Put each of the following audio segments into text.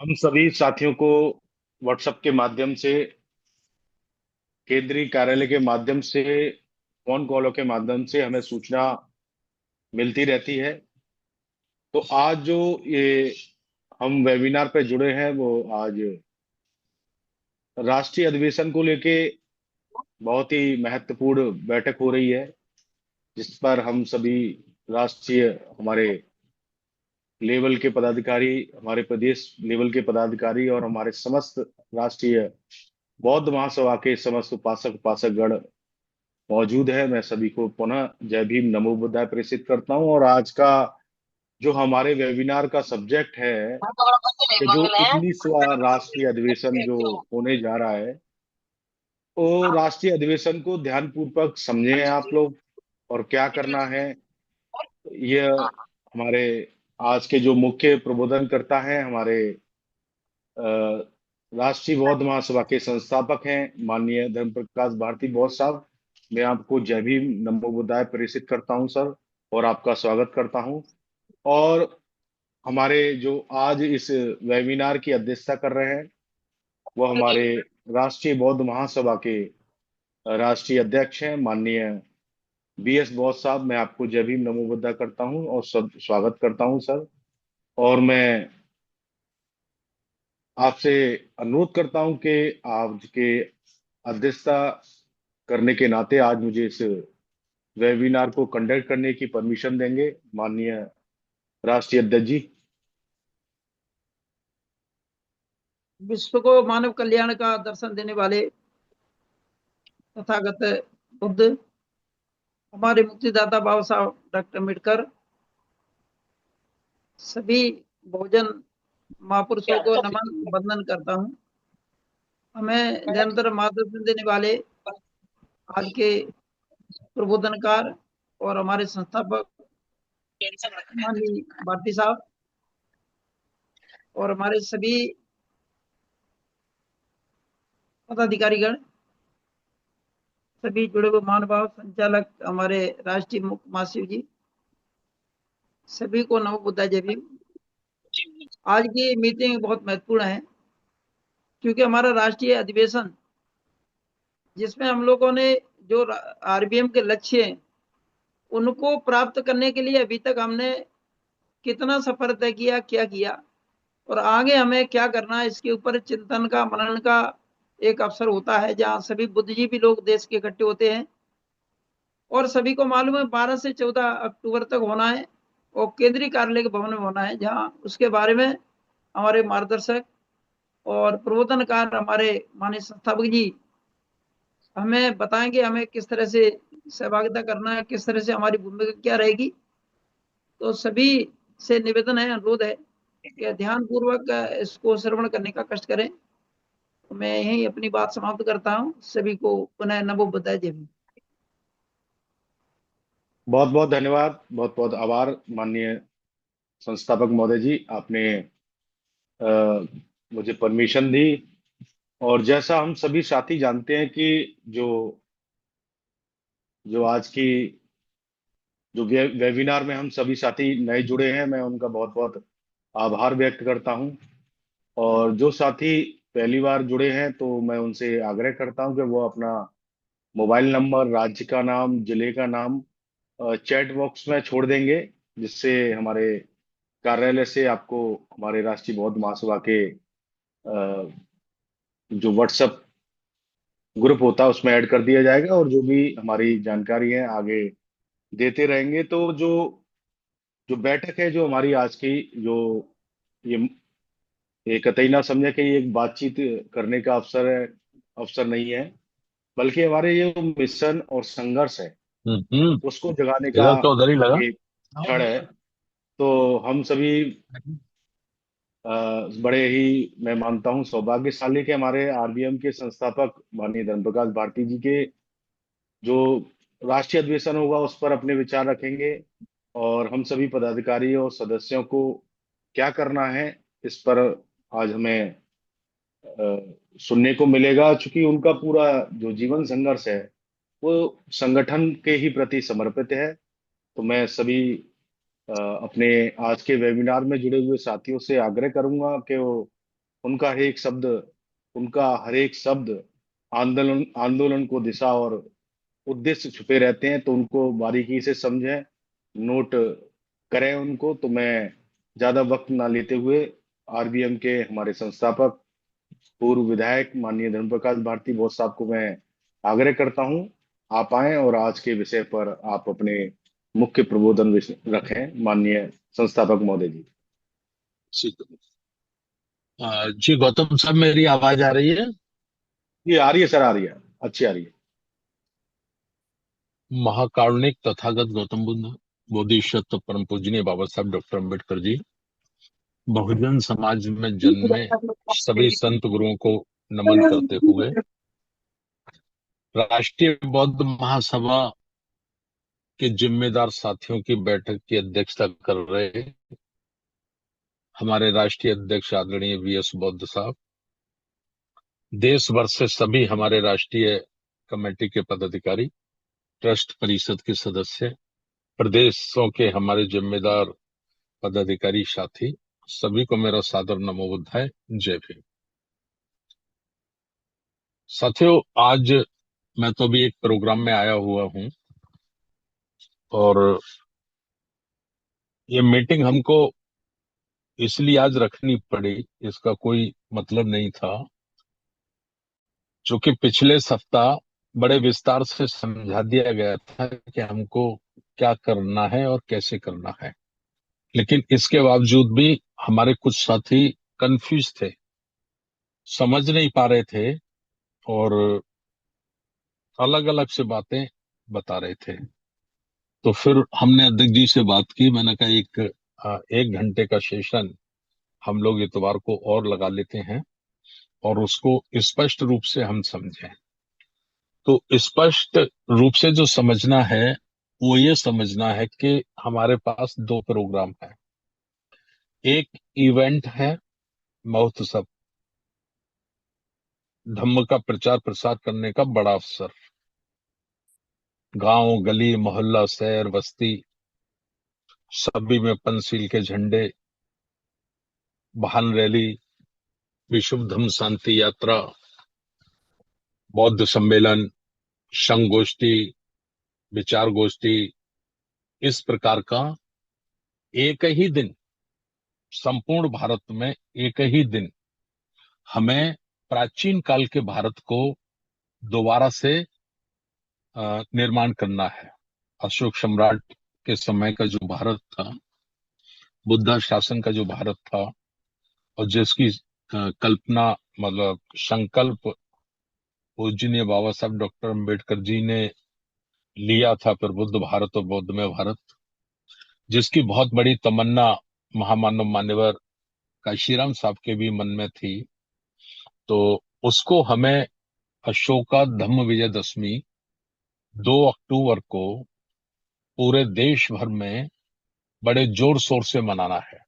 हम सभी साथियों को व्हाट्सएप के माध्यम से, केंद्रीय कार्यालय के माध्यम से, फोन कॉलों के माध्यम से हमें सूचना मिलती रहती है। तो आज जो ये हम वेबिनार पे जुड़े हैं वो आज राष्ट्रीय अधिवेशन को लेके बहुत ही महत्वपूर्ण बैठक हो रही है, जिस पर हम सभी राष्ट्रीय हमारे लेवल के पदाधिकारी, हमारे प्रदेश लेवल के पदाधिकारी और हमारे समस्त राष्ट्रीय बौद्ध महासभा के समस्त उपासक उपासक गण मौजूद है। मैं सभी को पुनः जय भीम नमो बुद्धाय प्रेषित करता हूं। और आज का जो हमारे वेबिनार का सब्जेक्ट है कि जो 19वां राष्ट्रीय अधिवेशन जो होने जा रहा है, वो राष्ट्रीय अधिवेशन को ध्यानपूर्वक समझें आप लोग और क्या करना है। ये हमारे आज के जो मुख्य प्रबोधनकर्ता हैं, हमारे अ, राष्ट्रीय बौद्ध महासभा के संस्थापक हैं माननीय धर्म प्रकाश भारती बौद्ध साहब। मैं आपको जय भीम नमो बुद्धाय प्रेषित करता हूं सर, और आपका स्वागत करता हूं। और हमारे जो आज इस वेबिनार की अध्यक्षता कर रहे हैं वो हमारे राष्ट्रीय बौद्ध महासभा के राष्ट्रीय अध्यक्ष हैं माननीय बीएस बौद्ध साहब। मैं आपको जय भीम नमो बुद्धाय करता हूं और सब स्वागत करता हूं सर। और मैं आपसे अनुरोध करता हूं कि आपके अध्यक्षता करने के नाते आज मुझे इस वेबिनार को कंडक्ट करने की परमिशन देंगे माननीय राष्ट्रीय अध्यक्ष जी। विश्व को मानव कल्याण का दर्शन देने वाले तथागत बुद्ध, हमारे मुक्तिदाता बाबा साहब डॉक्टर अम्बेडकर, सभी बहुजन महापुरुषों को नमन वंदन करता हूं। हमें निरंतर मार्गदर्शन देने वाले आज के प्रबोधनकार और हमारे संस्थापक माननीय भारती साहब और हमारे सभी पदाधिकारीगण, सभी जुड़े हुए महानुभाव, संचालक, हमारे राष्ट्रीय मुख्य महासचिव जी, सभी को नमो बुद्धाय जय भीम। आज की मीटिंग बहुत महत्वपूर्ण है क्योंकि हमारा राष्ट्रीय अधिवेशन, जिसमें हम लोगों ने जो आरबीएम के लक्ष्य हैं उनको प्राप्त करने के लिए अभी तक हमने कितना सफर तय किया, क्या किया और आगे हमें क्या करना है, इसके ऊपर चिंतन का, मनन का एक अवसर होता है जहां सभी बुद्धिजीवी लोग देश के इकट्ठे होते हैं। और सभी को मालूम है 12 से 14 अक्टूबर तक होना है और केंद्रीय कार्यालय के भवन में होना है, जहां उसके बारे में हमारे मार्गदर्शक और प्रबोधनकार हमारे माननीय संस्थापक जी हमें बताएंगे हमें किस तरह से सहभागिता करना है, किस तरह से हमारी भूमिका क्या रहेगी। तो सभी से निवेदन है, अनुरोध है कि ध्यान पूर्वक इसको श्रवण करने का कष्ट करें। तो मैं यही अपनी बात समाप्त करता हूँ। सभी को पुनः नमो बुद्धाय जय भीम। बहुत बहुत धन्यवाद, बहुत बहुत आभार माननीय संस्थापक महोदय जी, आपने अ, मुझे परमिशन दी। और जैसा हम सभी साथी जानते हैं कि जो जो आज की जो वेबिनार में हम सभी साथी नए जुड़े हैं, मैं उनका बहुत बहुत आभार व्यक्त करता हूं। और जो साथी पहली बार जुड़े हैं तो मैं उनसे आग्रह करता हूं कि वो अपना मोबाइल नंबर, राज्य का नाम, जिले का नाम चैट बॉक्स में छोड़ देंगे, जिससे हमारे कार्यालय से आपको हमारे राष्ट्रीय बौद्ध महासभा के जो व्हाट्सएप ग्रुप होता है उसमें ऐड कर दिया जाएगा और जो भी हमारी जानकारी है आगे देते रहेंगे। तो जो जो बैठक है जो हमारी आज की, जो ये कतई ना समझे कि ये एक बातचीत करने का अवसर है, अवसर नहीं है, बल्कि हमारे ये जो मिशन और संघर्ष है हम्म। उसको जगाने का इधर चौधरी लगा। एक क्षण है। तो हम सभी बड़े ही, मैं मानता हूं, सौभाग्यशाली के हमारे आरबीएम के संस्थापक माननीय धर्म प्रकाश भारती जी के जो राष्ट्रीय अधिवेशन होगा उस पर अपने विचार रखेंगे। और हम सभी पदाधिकारियों और सदस्यों को क्या करना है इस पर आज हमें सुनने को मिलेगा, चूंकि उनका पूरा जो जीवन संघर्ष है वो संगठन के ही प्रति समर्पित है। तो मैं सभी अपने आज के वेबिनार में जुड़े हुए साथियों से आग्रह करूंगा कि वो उनका हर एक शब्द आंदोलन आंदोलन को दिशा और उद्देश्य छुपे रहते हैं, तो उनको बारीकी से समझें, नोट करें उनको। तो मैं ज्यादा वक्त ना लेते हुए आरबीएम के हमारे संस्थापक, पूर्व विधायक माननीय धर्म प्रकाश भारती बॉस साहब को मैं आग्रह करता हूं, आप आए और आज के विषय पर आप अपने मुख्य प्रबोधन रखें, माननीय संस्थापक महोदय जी। ठीक। जी गौतम साहब, मेरी आवाज आ रही है? ये आ रही है सर, आ रही है, अच्छी आ रही है। महाकारुणिक तथागत गौतम बुद्ध, बोधिसत्व परम पूजनीय बाबा साहब डॉक्टर अम्बेडकर जी, बहुजन समाज में जन्मे सभी संत गुरुओं को नमन करते हुए राष्ट्रीय बौद्ध महासभा के जिम्मेदार साथियों की बैठक की अध्यक्षता कर रहे हमारे राष्ट्रीय अध्यक्ष आदरणीय वीएस बौद्ध साहब, देश भर से सभी हमारे राष्ट्रीय कमेटी के पदाधिकारी, ट्रस्ट परिषद के सदस्य, प्रदेशों के हमारे जिम्मेदार पदाधिकारी साथी, सभी को मेरा सादर नमो बुद्धाय, जय भीम। साथियों, आज मैं तो अभी एक प्रोग्राम में आया हुआ हूं और ये मीटिंग हमको इसलिए आज रखनी पड़ी, इसका कोई मतलब नहीं था, क्योंकि पिछले सप्ताह बड़े विस्तार से समझा दिया गया था कि हमको क्या करना है और कैसे करना है। लेकिन इसके बावजूद भी हमारे कुछ साथी कंफ्यूज थे, समझ नहीं पा रहे थे और अलग अलग से बातें बता रहे थे। तो फिर हमने अध्यक्ष जी से बात की, मैंने कहा एक घंटे का सेशन हम लोग इतवार को और लगा लेते हैं और उसको स्पष्ट रूप से हम समझें। तो स्पष्ट रूप से जो समझना है वो ये समझना है कि हमारे पास दो प्रोग्राम है। एक इवेंट है महोत्सव, धम्म का प्रचार प्रसार करने का बड़ा अवसर, गांव गली मोहल्ला शहर बस्ती सभी में पंचशील के झंडे, वाहन रैली, विश्व धम्म शांति यात्रा, बौद्ध सम्मेलन, संगोष्ठी, विचार गोष्ठी, इस प्रकार का एक ही दिन, संपूर्ण भारत में एक ही दिन हमें प्राचीन काल के भारत को दोबारा से निर्माण करना है। अशोक सम्राट के समय का जो भारत था, बुद्धा शासन का जो भारत था और जिसकी कल्पना मतलब संकल्प पूजनीय बाबा साहब डॉक्टर अम्बेडकर जी ने लिया था, फिर बुद्ध भारत और बौद्धमय भारत, जिसकी बहुत बड़ी तमन्ना महामानव मान्यवर काशीराम साहब के भी मन में थी। तो उसको हमें अशोका धम्म विजयदशमी 2 अक्टूबर को पूरे देश भर में बड़े जोर शोर से मनाना है।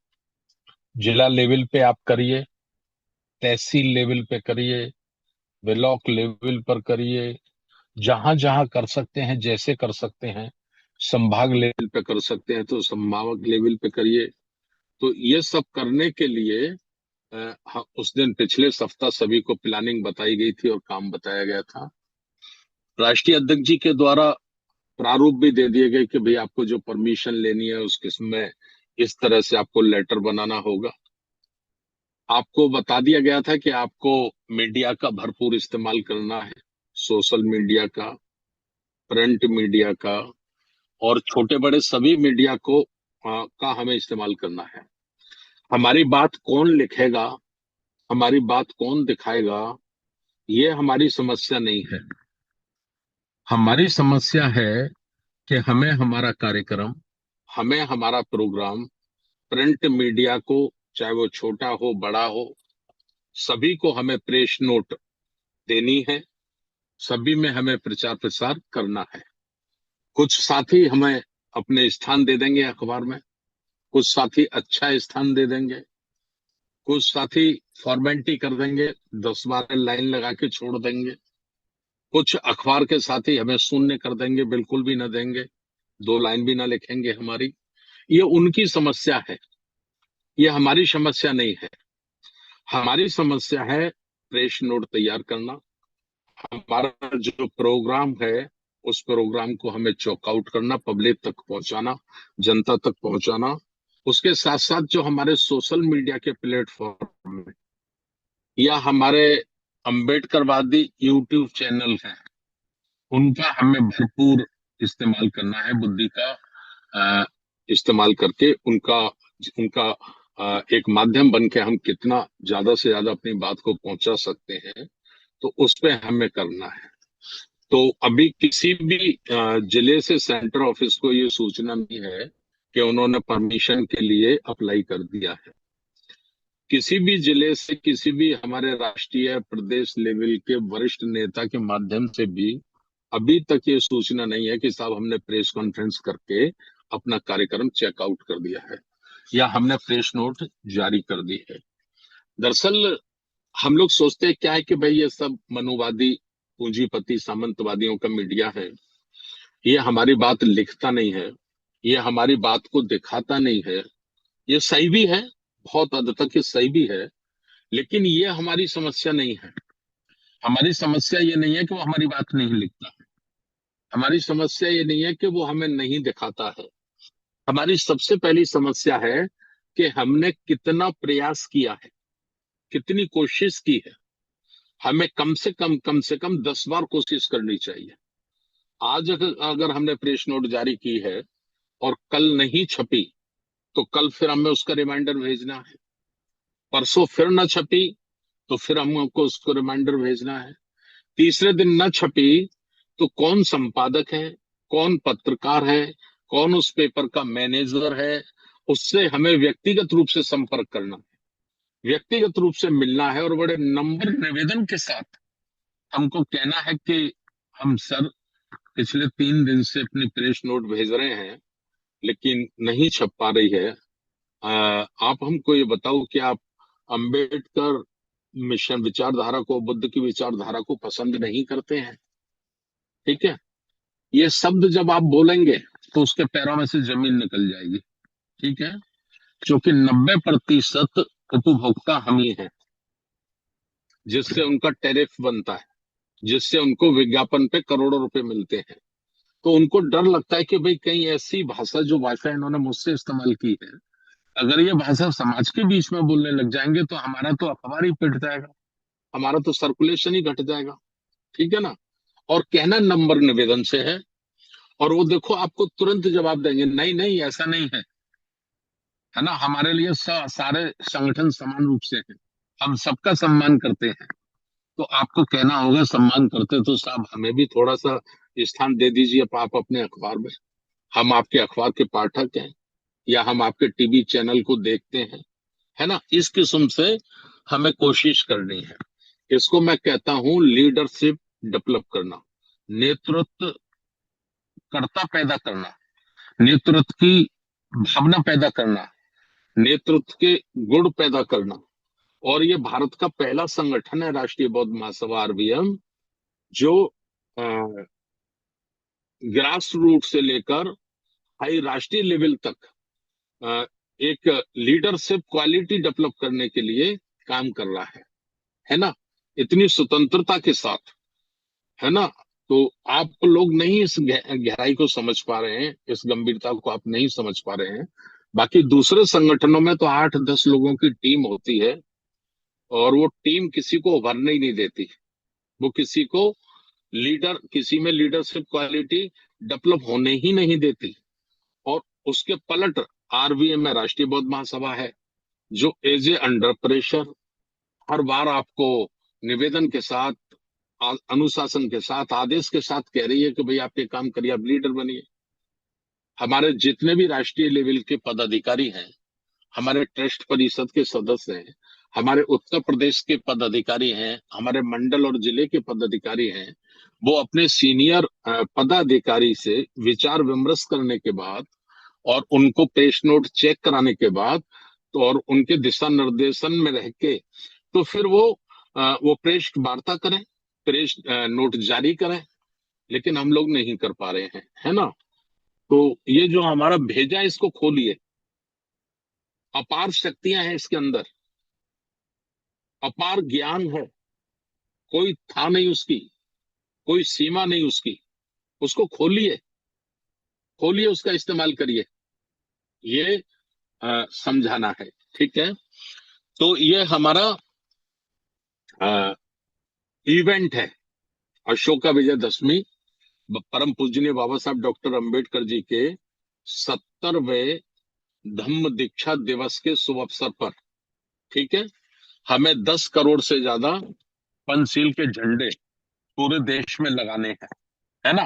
जिला लेवल पे आप करिए, तहसील लेवल पे करिए, ब्लॉक लेवल पर करिए, जहां जहां कर सकते हैं, जैसे कर सकते हैं, संभाग लेवल पे कर सकते हैं तो संभाग लेवल पे करिए। तो ये सब करने के लिए उस दिन पिछले सप्ताह सभी को प्लानिंग बताई गई थी और काम बताया गया था। राष्ट्रीय अध्यक्ष जी के द्वारा प्रारूप भी दे दिए गए कि भाई आपको जो परमिशन लेनी है उस किस्म में इस तरह से आपको लेटर बनाना होगा। आपको बता दिया गया था कि आपको मीडिया का भरपूर इस्तेमाल करना है, सोशल मीडिया का, प्रिंट मीडिया का और छोटे बड़े सभी मीडिया को का हमें इस्तेमाल करना है। हमारी बात कौन लिखेगा, हमारी बात कौन दिखाएगा, ये हमारी समस्या नहीं है। हमारी समस्या है कि हमें हमारा कार्यक्रम, हमें हमारा प्रोग्राम प्रिंट मीडिया को, चाहे वो छोटा हो बड़ा हो, सभी को हमें प्रेस नोट देनी है, सभी में हमें प्रचार प्रसार करना है। कुछ साथी हमें अपने स्थान दे देंगे अखबार में, कुछ साथी अच्छा स्थान दे देंगे, कुछ साथी फॉर्मेलिटी कर देंगे, 10-12 लाइन लगा के छोड़ देंगे, कुछ अखबार के साथी हमें शून्य कर देंगे, बिल्कुल भी ना देंगे, 2 लाइन भी ना लिखेंगे हमारी। ये उनकी समस्या है, ये हमारी समस्या नहीं है। हमारी समस्या है प्रेस नोट तैयार करना। हमारा जो प्रोग्राम है उस प्रोग्राम को हमें चॉकआउट करना, पब्लिक तक पहुंचाना, जनता तक पहुंचाना। उसके साथ साथ जो हमारे सोशल मीडिया के प्लेटफॉर्म है या हमारे अम्बेडकरवादी यूट्यूब चैनल हैं, उनका हमें भरपूर इस्तेमाल करना है, बुद्धि का अ, इस्तेमाल करके उनका उनका एक माध्यम बन के हम कितना ज्यादा से ज्यादा अपनी बात को पहुंचा सकते हैं, तो उस पे हमें करना है। तो अभी किसी भी जिले से सेंटर ऑफिस को ये सूचना नहीं है कि उन्होंने परमिशन के लिए अप्लाई कर दिया है। किसी भी जिले से किसी भी हमारे राष्ट्रीय प्रदेश लेवल के वरिष्ठ नेता के माध्यम से भी अभी तक ये सूचना नहीं है कि साहब हमने प्रेस कॉन्फ्रेंस करके अपना कार्यक्रम चेकआउट कर दिया है या हमने प्रेस नोट जारी कर दी है। दरअसल हम लोग सोचते हैं क्या है कि भाई ये सब मनुवादी पूंजीपति सामंतवादियों का मीडिया है, ये हमारी बात लिखता नहीं है, ये हमारी बात को दिखाता नहीं है। ये सही भी है, बहुत हद तक ये सही भी है, लेकिन ये हमारी समस्या नहीं है। हमारी समस्या ये नहीं है कि वो हमारी बात नहीं लिखता है, हमारी समस्या ये नहीं है कि वो हमें नहीं दिखाता है। हमारी सबसे पहली समस्या है कि हमने कितना प्रयास किया है, कितनी कोशिश की है। हमें कम से कम 10 बार कोशिश करनी चाहिए। आज अगर हमने प्रेस नोट जारी की है और कल नहीं छपी, तो कल फिर हमें उसका रिमाइंडर भेजना है। परसों फिर न छपी तो फिर हमको उसको रिमाइंडर भेजना है। तीसरे दिन न छपी तो कौन संपादक है, कौन पत्रकार है, कौन उस पेपर का मैनेजर है, उससे हमें व्यक्तिगत रूप से संपर्क करना है, व्यक्तिगत रूप से मिलना है और बड़े नंबर निवेदन के साथ हमको कहना है कि हम सर पिछले 3 दिन से अपनी प्रेस नोट भेज रहे हैं लेकिन नहीं छप पा रही है। आप हमको ये बताओ कि आप अंबेडकर मिशन विचारधारा को, बुद्ध की विचारधारा को पसंद नहीं करते हैं। ठीक है, ये शब्द जब आप बोलेंगे तो उसके पैरों में से जमीन निकल जाएगी। ठीक है, क्योंकि 90% उपभोक्ता हम ही हैं, जिससे उनका टैरिफ बनता है, जिससे उनको विज्ञापन पे करोड़ों रुपए मिलते हैं। तो उनको डर लगता है कि भाई कहीं ऐसी भाषा, जो भाषा इन्होंने मुझसे इस्तेमाल की है, अगर ये भाषा समाज के बीच में बोलने लग जाएंगे तो हमारा तो अखबार ही पिट जाएगा, हमारा तो सर्कुलेशन ही घट जाएगा। ठीक है ना। और कहना नंबर निवेदन से है, और वो देखो आपको तुरंत जवाब देंगे, नहीं नहीं ऐसा नहीं है ना, हमारे लिए सारे संगठन समान रूप से हैं, हम सबका सम्मान करते हैं। तो आपको कहना होगा सम्मान करते तो साहब हमें भी थोड़ा सा स्थान दे दीजिए आप अपने अखबार में। हम आपके अखबार के पाठक हैं या हम आपके टीवी चैनल को देखते हैं, है ना। इस किस्म से हमें कोशिश करनी है। इसको मैं कहता हूं लीडरशिप डेवलप करना, नेतृत्व कर्ता पैदा करना, नेतृत्व की भावना पैदा करना, नेतृत्व के गुण पैदा करना। और ये भारत का पहला संगठन है, राष्ट्रीय बौद्ध महासभा आरबीएम, जो ग्रास रूट से लेकर हाई राष्ट्रीय लेवल तक अ, एक लीडरशिप क्वालिटी डेवलप करने के लिए काम कर रहा है ना, इतनी स्वतंत्रता के साथ, है ना। तो आप लोग नहीं इस गहराई को समझ पा रहे हैं, इस गंभीरता को आप नहीं समझ पा रहे हैं। बाकी दूसरे संगठनों में तो 8-10 लोगों की टीम होती है और वो टीम किसी को उभरने ही नहीं देती, वो किसी को किसी में लीडरशिप क्वालिटी डेवलप होने ही नहीं देती। और उसके पलट आरबीएम में राष्ट्रीय बौद्ध महासभा है, जो एज ए अंडर प्रेशर हर बार आपको निवेदन के साथ, अनुशासन के साथ, आदेश के साथ कह रही है कि भाई आप ये काम करिए, आप लीडर बनिए। हमारे जितने भी राष्ट्रीय लेवल के पदाधिकारी हैं, हमारे ट्रस्ट परिषद के सदस्य हैं, हमारे उत्तर प्रदेश के पदाधिकारी हैं, हमारे मंडल और जिले के पदाधिकारी हैं, वो अपने सीनियर पदाधिकारी से विचार विमर्श करने के बाद और उनको प्रेस नोट चेक कराने के बाद, तो और उनके दिशा निर्देशन में रह के, तो फिर वो प्रेस वार्ता करें, प्रेस नोट जारी करें। लेकिन हम लोग नहीं कर पा रहे हैं, है ना। तो ये जो हमारा भेजा है, इसको खोलिए, अपार शक्तियां हैं इसके अंदर। अपार ज्ञान है, कोई था नहीं उसकी, कोई सीमा नहीं उसकी, उसको खोलिए, खोलिए, उसका इस्तेमाल करिए, ये समझाना है। ठीक है, तो ये हमारा इवेंट है, अशोका विजयदशमी, परम पूजनीय बाबा साहब डॉक्टर अंबेडकर जी के 70वें धम्म दीक्षा दिवस के शुभ अवसर पर। ठीक है, हमें 10 करोड़ से ज्यादा पंचशील के झंडे पूरे देश में लगाने हैं, है ना।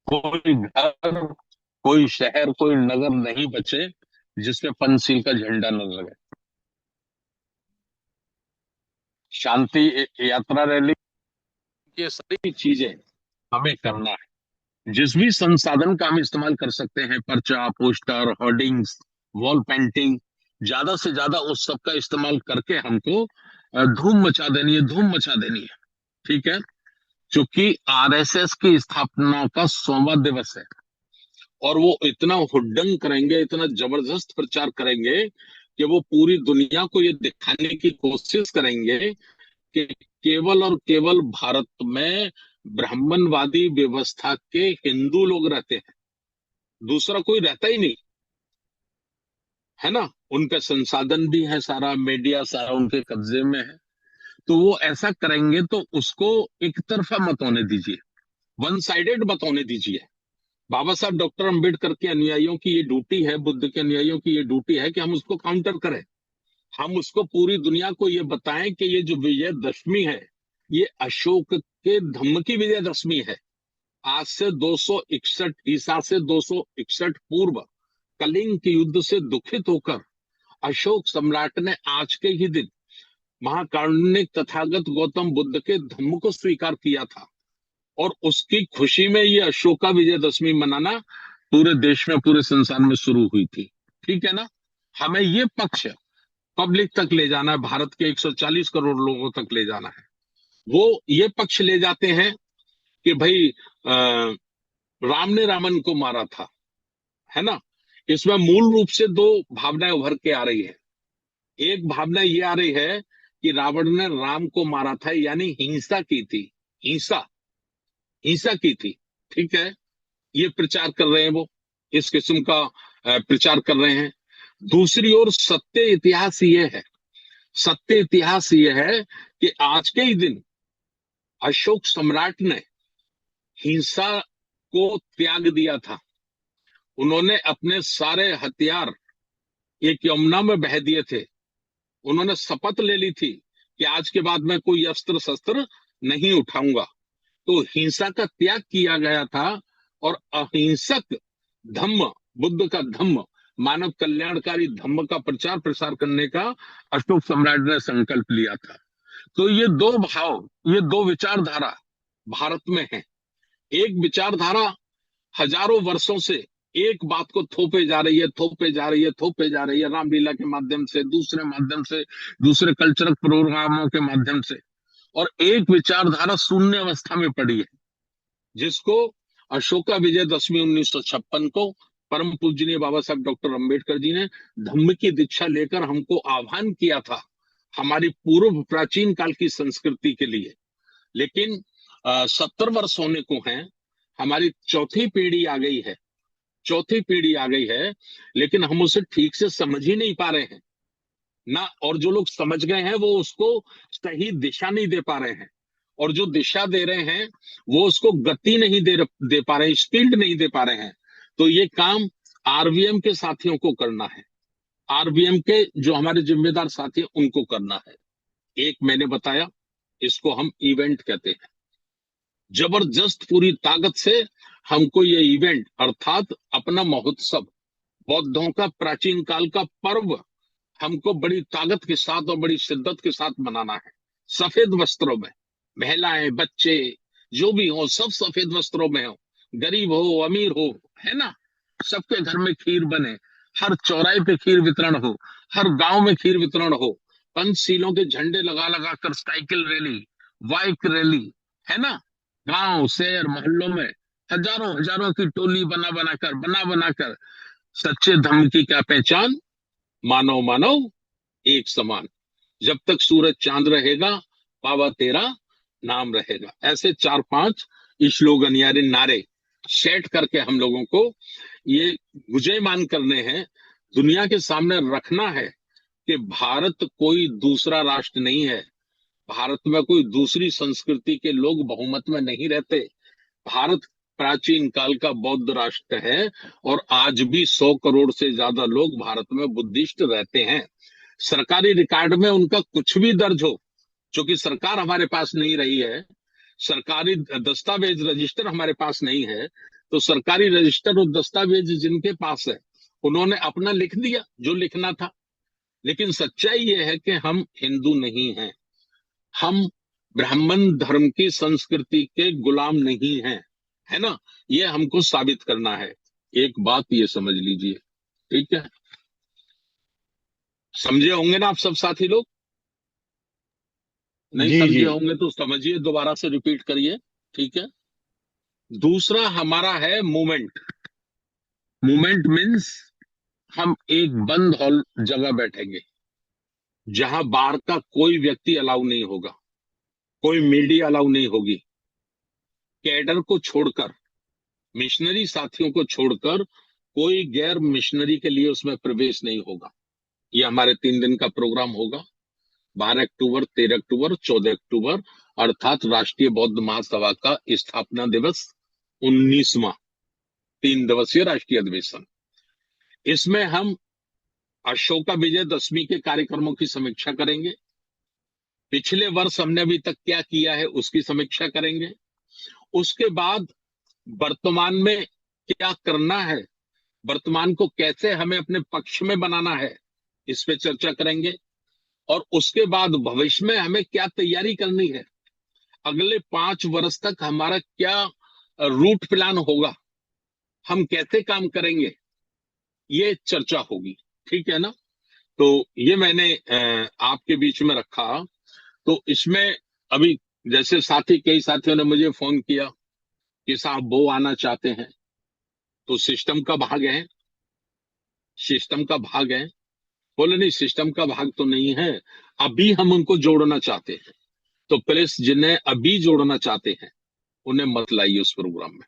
कोई घर, कोई शहर, कोई नगर नहीं बचे जिसमें पंचशील का झंडा न लगे। शांति यात्रा रैली, ये सारी चीजें हमें करना है। जिस भी संसाधन का हम इस्तेमाल कर सकते हैं, पर्चा, पोस्टर, होर्डिंग्स, वॉल पेंटिंग, ज्यादा से ज्यादा उस सब का इस्तेमाल करके हमको धूम मचा देनी है, धूम मचा देनी है। ठीक है, क्योंकि आरएसएस की स्थापना का 100वां दिवस है, और वो इतना हुड्डंग करेंगे, इतना जबरदस्त प्रचार करेंगे कि वो पूरी दुनिया को ये दिखाने की कोशिश करेंगे कि केवल और केवल भारत में ब्राह्मणवादी व्यवस्था के हिंदू लोग रहते हैं, दूसरा कोई रहता ही नहीं, है ना। उनका संसाधन भी है, सारा मीडिया सारा उनके कब्जे में है। तो वो ऐसा करेंगे तो उसको एक तरफा मत होने दीजिए, वन साइडेड मत होने दीजिए। बाबा साहब डॉक्टर अंबेडकर के अनुयायियों की ये ड्यूटी है, बुद्ध के अनुयायियों की ये ड्यूटी है कि हम उसको काउंटर करें, हम उसको पूरी दुनिया को ये बताएं कि ये जो विजयदशमी है, ये अशोक के धम्म की विजयदशमी है। आज से 261 ईसा से 261 पूर्व कलिंग के युद्ध से दुखित होकर अशोक सम्राट ने आज के ही दिन महाकारुणिक तथागत गौतम बुद्ध के धम्म को स्वीकार किया था, और उसकी खुशी में ये अशोका विजयदशमी मनाना पूरे देश में, पूरे संसार में शुरू हुई थी। ठीक है ना। हमें ये पक्ष पब्लिक तक ले जाना है, भारत के 140 करोड़ लोगों तक ले जाना है। वो ये पक्ष ले जाते हैं कि भाई राम ने रावण को मारा था, है ना। इसमें मूल रूप से दो भावनाएं उभर के आ रही है। एक भावना ये आ रही है कि रावण ने राम को मारा था, यानी हिंसा की थी, हिंसा, हिंसा की थी। ठीक है, ये प्रचार कर रहे हैं, वो इस किस्म का प्रचार कर रहे हैं। दूसरी ओर सत्य इतिहास ये है, सत्य इतिहास ये है कि आज के ही दिन अशोक सम्राट ने हिंसा को त्याग दिया था। उन्होंने अपने सारे हथियार एक यमुना में बह दिए थे। उन्होंने शपथ ले ली थी कि आज के बाद मैं कोई अस्त्र शस्त्र नहीं उठाऊंगा। तो हिंसा का त्याग किया गया था, और अहिंसक धम्म, बुद्ध का धम्म, मानव कल्याणकारी धम्म का प्रचार प्रसार करने का अशोक सम्राट ने संकल्प लिया था। तो ये दो भाव, ये दो विचारधारा भारत में है। एक विचारधारा हजारों वर्षों से एक बात को थोपे जा रही है, थोपे जा रही है, थोपे जा रही है, रामलीला के माध्यम से, दूसरे माध्यम से, दूसरे कल्चरल प्रोग्रामों के माध्यम से। और एक विचारधारा शून्य अवस्था में पड़ी है, जिसको अशोका विजयदशमी 1956 को परम पूजनीय बाबा साहब डॉक्टर अंबेडकर जी ने धम्म की दीक्षा लेकर हमको आह्वान किया था, हमारी पूर्व प्राचीन काल की संस्कृति के लिए। लेकिन 70 वर्ष होने को हैं, हमारी चौथी पीढ़ी आ गई है, चौथी पीढ़ी आ गई है, लेकिन हम उसे ठीक से समझ ही नहीं पा रहे हैं ना। और जो लोग समझ गए हैं वो उसको सही दिशा नहीं दे पा रहे हैं, और जो दिशा दे रहे हैं वो उसको गति नहीं दे पा रहे हैं, स्पीड नहीं दे पा रहे हैं। तो ये काम आरवीएम के साथियों को करना है, आरवीएम के जो हमारे जिम्मेदार साथी हैं उनको करना है। एक मैंने बताया, इसको हम इवेंट कहते हैं। जबरदस्त पूरी ताकत से हमको ये इवेंट अर्थात अपना महोत्सव, बौद्धों का प्राचीन काल का पर्व, हमको बड़ी ताकत के साथ और बड़ी शिद्दत के साथ मनाना है। सफेद वस्त्रों में, महिलाएं, बच्चे, जो भी हो, सब सफेद वस्त्रों में हो, गरीब हो, अमीर हो, है ना। सबके घर में खीर बने, हर चौराहे पे खीर वितरण हो, हर गांव में खीर वितरण हो, पंचशीलों के झंडे लगा लगा कर साइकिल रैली, बाइक रैली, है ना। गांव, शहर, मोहल्लों में हजारों हजारों की टोली बना बनाकर सच्चे धर्म की क्या पहचान, मानव मानव एक समान। जब तक सूरज चांद रहेगा बाबा तेरा नाम रहेगा। ऐसे 4-5 स्लोगन यानी नारे सेट करके हम लोगों को ये गुजयमान करने हैं, दुनिया के सामने रखना है कि भारत कोई दूसरा राष्ट्र नहीं है, भारत में कोई दूसरी संस्कृति के लोग बहुमत में नहीं रहते। भारत प्राचीन काल का बौद्ध राष्ट्र है और आज भी 100 करोड़ से ज्यादा लोग भारत में बुद्धिस्ट रहते हैं। सरकारी रिकॉर्ड में उनका कुछ भी दर्ज हो, क्योंकि सरकार हमारे पास नहीं रही है, सरकारी दस्तावेज रजिस्टर हमारे पास नहीं है, तो सरकारी रजिस्टर और दस्तावेज जिनके पास है उन्होंने अपना लिख दिया जो लिखना था। लेकिन सच्चाई यह है कि हम हिंदू नहीं हैं, हम ब्राह्मण धर्म की संस्कृति के गुलाम नहीं हैं, है ना। ये हमको साबित करना है। एक बात ये समझ लीजिए, ठीक है, समझे होंगे ना आप सब साथी लोग? नहीं जी समझे जी। होंगे तो समझिए, दोबारा से रिपीट करिए, ठीक है। दूसरा हमारा है मूवमेंट। मूवमेंट मीन्स हम एक बंद हॉल जगह बैठेंगे जहां बाहर का कोई व्यक्ति अलाउ नहीं होगा, कोई मीडिया अलाउ नहीं होगी, कैडर को छोड़कर, मिशनरी साथियों को छोड़कर कोई गैर मिशनरी के लिए उसमें प्रवेश नहीं होगा। ये हमारे 3 दिन का प्रोग्राम होगा। 12 अक्टूबर, 13 अक्टूबर, 14 अक्टूबर, अर्थात राष्ट्रीय बौद्ध महासभा का स्थापना दिवस, 19वां 3 दिवसीय राष्ट्रीय अधिवेशन। इसमें हम अशोका विजय दशमी के कार्यक्रमों की समीक्षा करेंगे, पिछले वर्ष हमने अभी तक क्या किया है उसकी समीक्षा करेंगे, उसके बाद वर्तमान में क्या करना है, वर्तमान को कैसे हमें अपने पक्ष में बनाना है, इस पे चर्चा करेंगे। और उसके बाद भविष्य में हमें क्या तैयारी करनी है, अगले 5 वर्ष तक हमारा क्या रूट प्लान होगा, हम कैसे काम करेंगे, ये चर्चा होगी, ठीक है ना। तो ये मैंने आपके बीच में रखा। तो इसमें अभी जैसे साथी, कई साथियों ने मुझे फोन किया कि साहब वो आना चाहते हैं, तो सिस्टम का भाग है, सिस्टम का भाग है। बोले नहीं, सिस्टम का भाग तो नहीं है, अभी हम उनको जोड़ना चाहते हैं। तो प्लीज जिन्हें अभी जोड़ना चाहते हैं उन्हें मत लाइए उस प्रोग्राम में,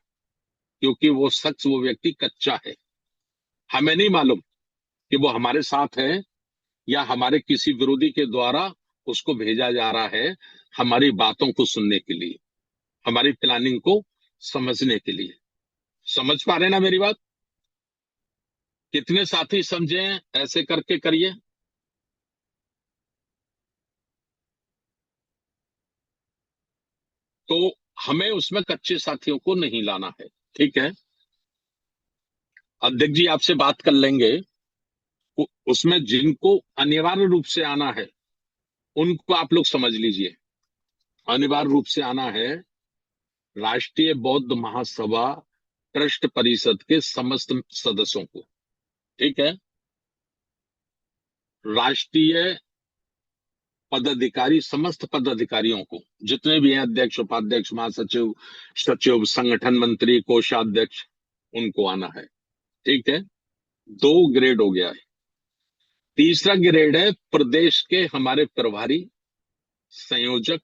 क्योंकि वो शख्स, वो व्यक्ति कच्चा है। हमें नहीं मालूम कि वो हमारे साथ है या हमारे किसी विरोधी के द्वारा उसको भेजा जा रहा है हमारी बातों को सुनने के लिए, हमारी प्लानिंग को समझने के लिए। समझ पा रहे ना मेरी बात? कितने साथी समझे हैं? ऐसे करके करिए। तो हमें उसमें कच्चे साथियों को नहीं लाना है, ठीक है। अध्यक्ष जी आपसे बात कर लेंगे, उसमें जिनको अनिवार्य रूप से आना है उनको आप लोग समझ लीजिए। अनिवार्य रूप से आना है राष्ट्रीय बौद्ध महासभा ट्रस्ट परिषद के समस्त सदस्यों को, ठीक है। राष्ट्रीय पदाधिकारी, समस्त पदाधिकारियों को, जितने भी हैं, अध्यक्ष, उपाध्यक्ष, महासचिव, सचिव, संगठन मंत्री, कोषाध्यक्ष, उनको आना है, ठीक है। 2 ग्रेड हो गया है। तीसरा ग्रेड है प्रदेश के हमारे प्रभारी, संयोजक,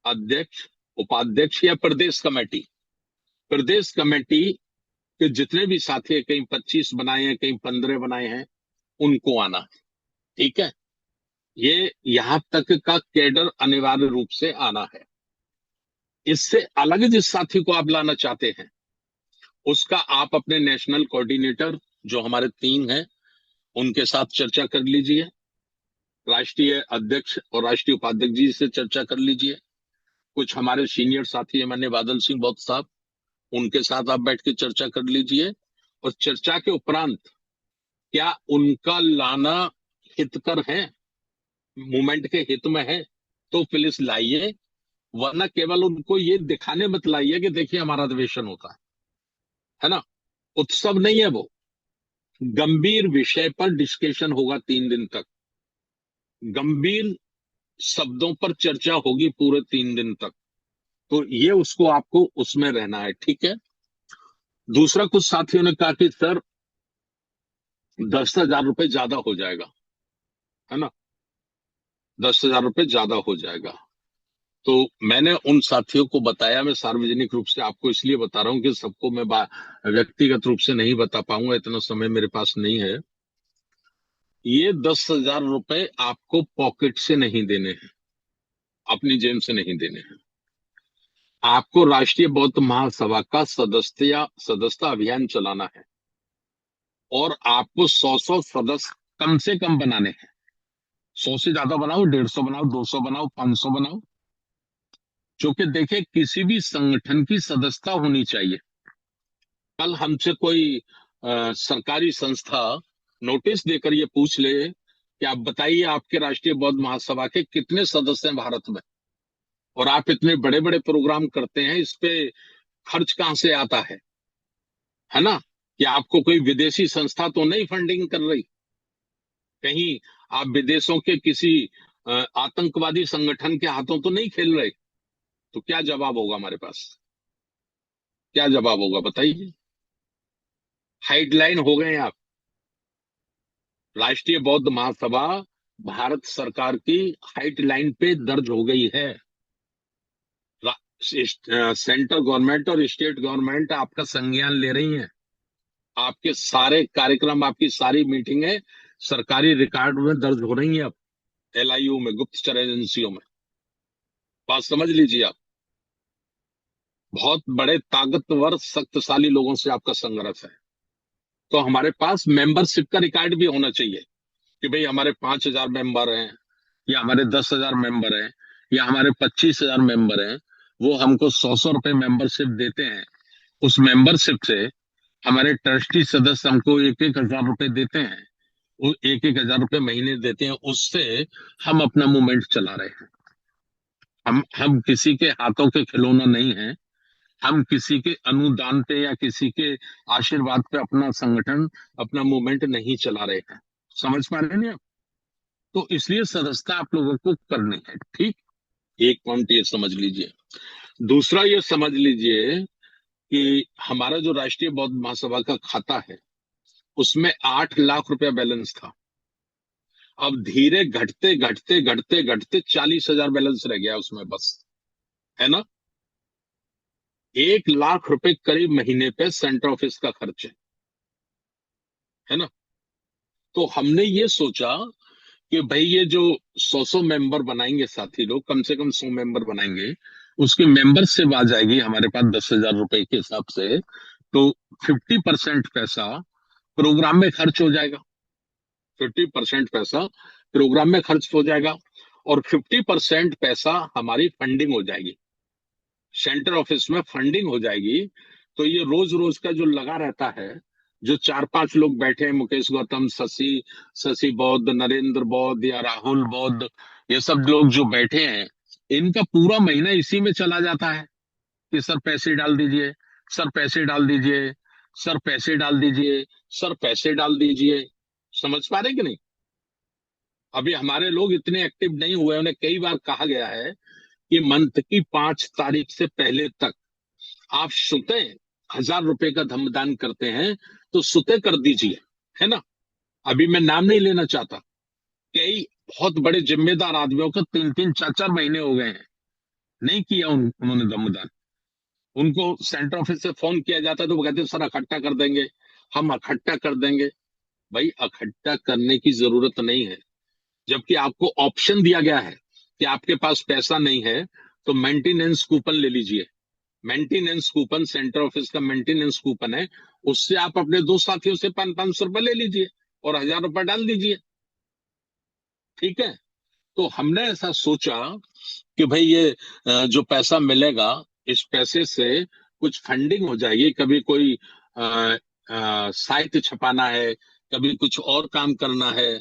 अध्यक्ष, उपाध्यक्ष या प्रदेश कमेटी। प्रदेश कमेटी के जितने भी साथी हैं, कहीं 25 बनाए हैं, कहीं 15 बनाए हैं, उनको आना है, ठीक है। ये यहां तक का कैडर अनिवार्य रूप से आना है। इससे अलग जिस साथी को आप लाना चाहते हैं उसका आप अपने नेशनल कोऑर्डिनेटर, जो हमारे 3 हैं, उनके साथ चर्चा कर लीजिए। राष्ट्रीय अध्यक्ष और राष्ट्रीय उपाध्यक्ष जी से चर्चा कर लीजिए। कुछ हमारे सीनियर साथी हैं, माननीय बादल सिंह बौद्ध साहब, उनके साथ आप बैठ के चर्चा कर लीजिए। और चर्चा के उपरांत क्या उनका लाना हितकर है, मूवमेंट के हित में है, तो प्लीज लाइए, वरना केवल उनको ये दिखाने मत लाइए कि देखिए हमारा अधिवेशन होता है ना। उत्सव नहीं है वो, गंभीर विषय पर डिस्कशन होगा 3 दिन तक, गंभीर शब्दों पर चर्चा होगी पूरे 3 दिन तक। तो ये उसको आपको उसमें रहना है, ठीक है। दूसरा, कुछ साथियों ने कहा कि सर 10,000 रुपए ज्यादा हो जाएगा, है ना। 10,000 रुपये ज्यादा हो जाएगा। तो मैंने उन साथियों को बताया, मैं सार्वजनिक रूप से आपको इसलिए बता रहा हूं कि सबको मैं व्यक्तिगत रूप से नहीं बता पाऊंगा, इतना समय मेरे पास नहीं है। ये 10,000 रुपये आपको पॉकेट से नहीं देने हैं, अपनी जेब से नहीं देने हैं। आपको राष्ट्रीय बौद्ध महासभा का सदस्यता अभियान चलाना है, और आपको 100 सदस्य कम से कम बनाने हैं। 100 से ज्यादा बनाओ, 150 बनाओ, 200 बनाओ, 500 बनाओ, जो कि देखे किसी भी संगठन की सदस्यता होनी चाहिए। कल हमसे कोई सरकारी संस्था नोटिस देकर ये पूछ ले कि आप बताइए आपके राष्ट्रीय बौद्ध महासभा के कितने सदस्य हैं भारत में, और आप इतने बड़े बड़े प्रोग्राम करते हैं, इस पे खर्च कहां से आता है ना? कि आपको कोई विदेशी संस्था तो नहीं फंडिंग कर रही, कहीं आप विदेशों के किसी आतंकवादी संगठन के हाथों तो नहीं खेल रहे? तो क्या जवाब होगा हमारे पास? क्या जवाब होगा बताइए? हेडलाइन हो गए आप। राष्ट्रीय बौद्ध महासभा भारत सरकार की हेडलाइन पे दर्ज हो गई है। सेंट्रल गवर्नमेंट और स्टेट गवर्नमेंट आपका संज्ञान ले रही हैं। आपके सारे कार्यक्रम, आपकी सारी मीटिंगें सरकारी रिकॉर्ड में दर्ज हो रही हैं अब, एलआईयू में, गुप्तचर एजेंसियों में। बात समझ लीजिए आप। बहुत बड़े ताकतवर शक्तिशाली लोगों से आपका संघर्ष है। तो हमारे पास मेंबरशिप का रिकॉर्ड भी होना चाहिए कि भाई हमारे 5,000 मेंबर हैं, या हमारे 10,000 मेंबर हैं, या हमारे 25,000 मेंबर हैं। वो हमको 100 रुपए मेंबरशिप देते हैं। उस मेंबरशिप से हमारे ट्रस्टी सदस्य हमको 1,1,000 रुपए देते हैं। वो 1,1,000 रुपए महीने देते हैं। उससे हम अपना मूवमेंट चला रहे हैं। हम किसी के हाथों के खिलौना नहीं है। हम किसी के अनुदान पे या किसी के आशीर्वाद पे अपना संगठन, अपना मूवमेंट नहीं चला रहे हैं। समझ पा रहे हैं आप? तो इसलिए सदस्यता आप लोगों को करनी है। ठीक, एक पॉइंट ये समझ लीजिए। दूसरा ये समझ लीजिए कि हमारा जो राष्ट्रीय बौद्ध महासभा का खाता है, उसमें 8 लाख रुपया बैलेंस था। अब धीरे घटते घटते घटते घटते 40,000 बैलेंस रह गया उसमें बस, है ना? 1 लाख रुपए करीब महीने पे सेंटर ऑफिस का खर्च है ना? तो हमने ये सोचा कि भाई ये जो 100 मेंबर बनाएंगे साथी लोग, कम से कम 100 मेंबर बनाएंगे, उसकी मेंबरशिप आ जाएगी हमारे पास 10,000 रुपए के हिसाब से। तो 50% पैसा प्रोग्राम में खर्च हो जाएगा। 50% पैसा प्रोग्राम में खर्च हो जाएगा, और 50% पैसा हमारी फंडिंग हो जाएगी, सेंटर ऑफिस में फंडिंग हो जाएगी। तो ये रोज रोज का जो लगा रहता है, जो 4-5 लोग बैठे हैं, मुकेश गौतम, शशि शशि बौद्ध, नरेंद्र बौद्ध या राहुल बौद्ध, ये सब लोग जो बैठे हैं, इनका पूरा महीना इसी में चला जाता है कि सर पैसे डाल दीजिए, सर पैसे डाल दीजिए, सर पैसे डाल दीजिए, सर पैसे डाल दीजिए। समझ पा रहे कि नहीं? अभी हमारे लोग इतने एक्टिव नहीं हुए। उन्हें कई बार कहा गया है कि मंथ की 5 तारीख से पहले तक आप सुते 1,000 रुपए का धमदान करते हैं, तो सुते कर दीजिए, है ना? अभी मैं नाम नहीं लेना चाहता। कई बहुत बड़े जिम्मेदार आदमियों को 3-3, 4-4 महीने हो गए हैं, नहीं किया उन्होंने दमदान। उनको सेंटर ऑफिस से फोन किया जाता है तो वो कहते हैं सर इकट्ठा कर देंगे, हम इकट्ठा कर देंगे। भाई इकट्ठा करने की जरूरत नहीं है, जबकि आपको ऑप्शन दिया गया है कि आपके पास पैसा नहीं है तो मेंटेनेंस कूपन ले लीजिए। मेंटेनेंस कूपन, सेंटर ऑफिस का मेंटेनेंस कूपन है, उससे आप अपने दो साथियों से 500-500 रुपए ले लीजिए और 1,000 रुपए डाल दीजिए। ठीक है? तो हमने ऐसा सोचा कि भाई ये जो पैसा मिलेगा, इस पैसे से कुछ फंडिंग हो जाएगी। कभी कोई साहित्य छपाना है, कभी कुछ और काम करना है,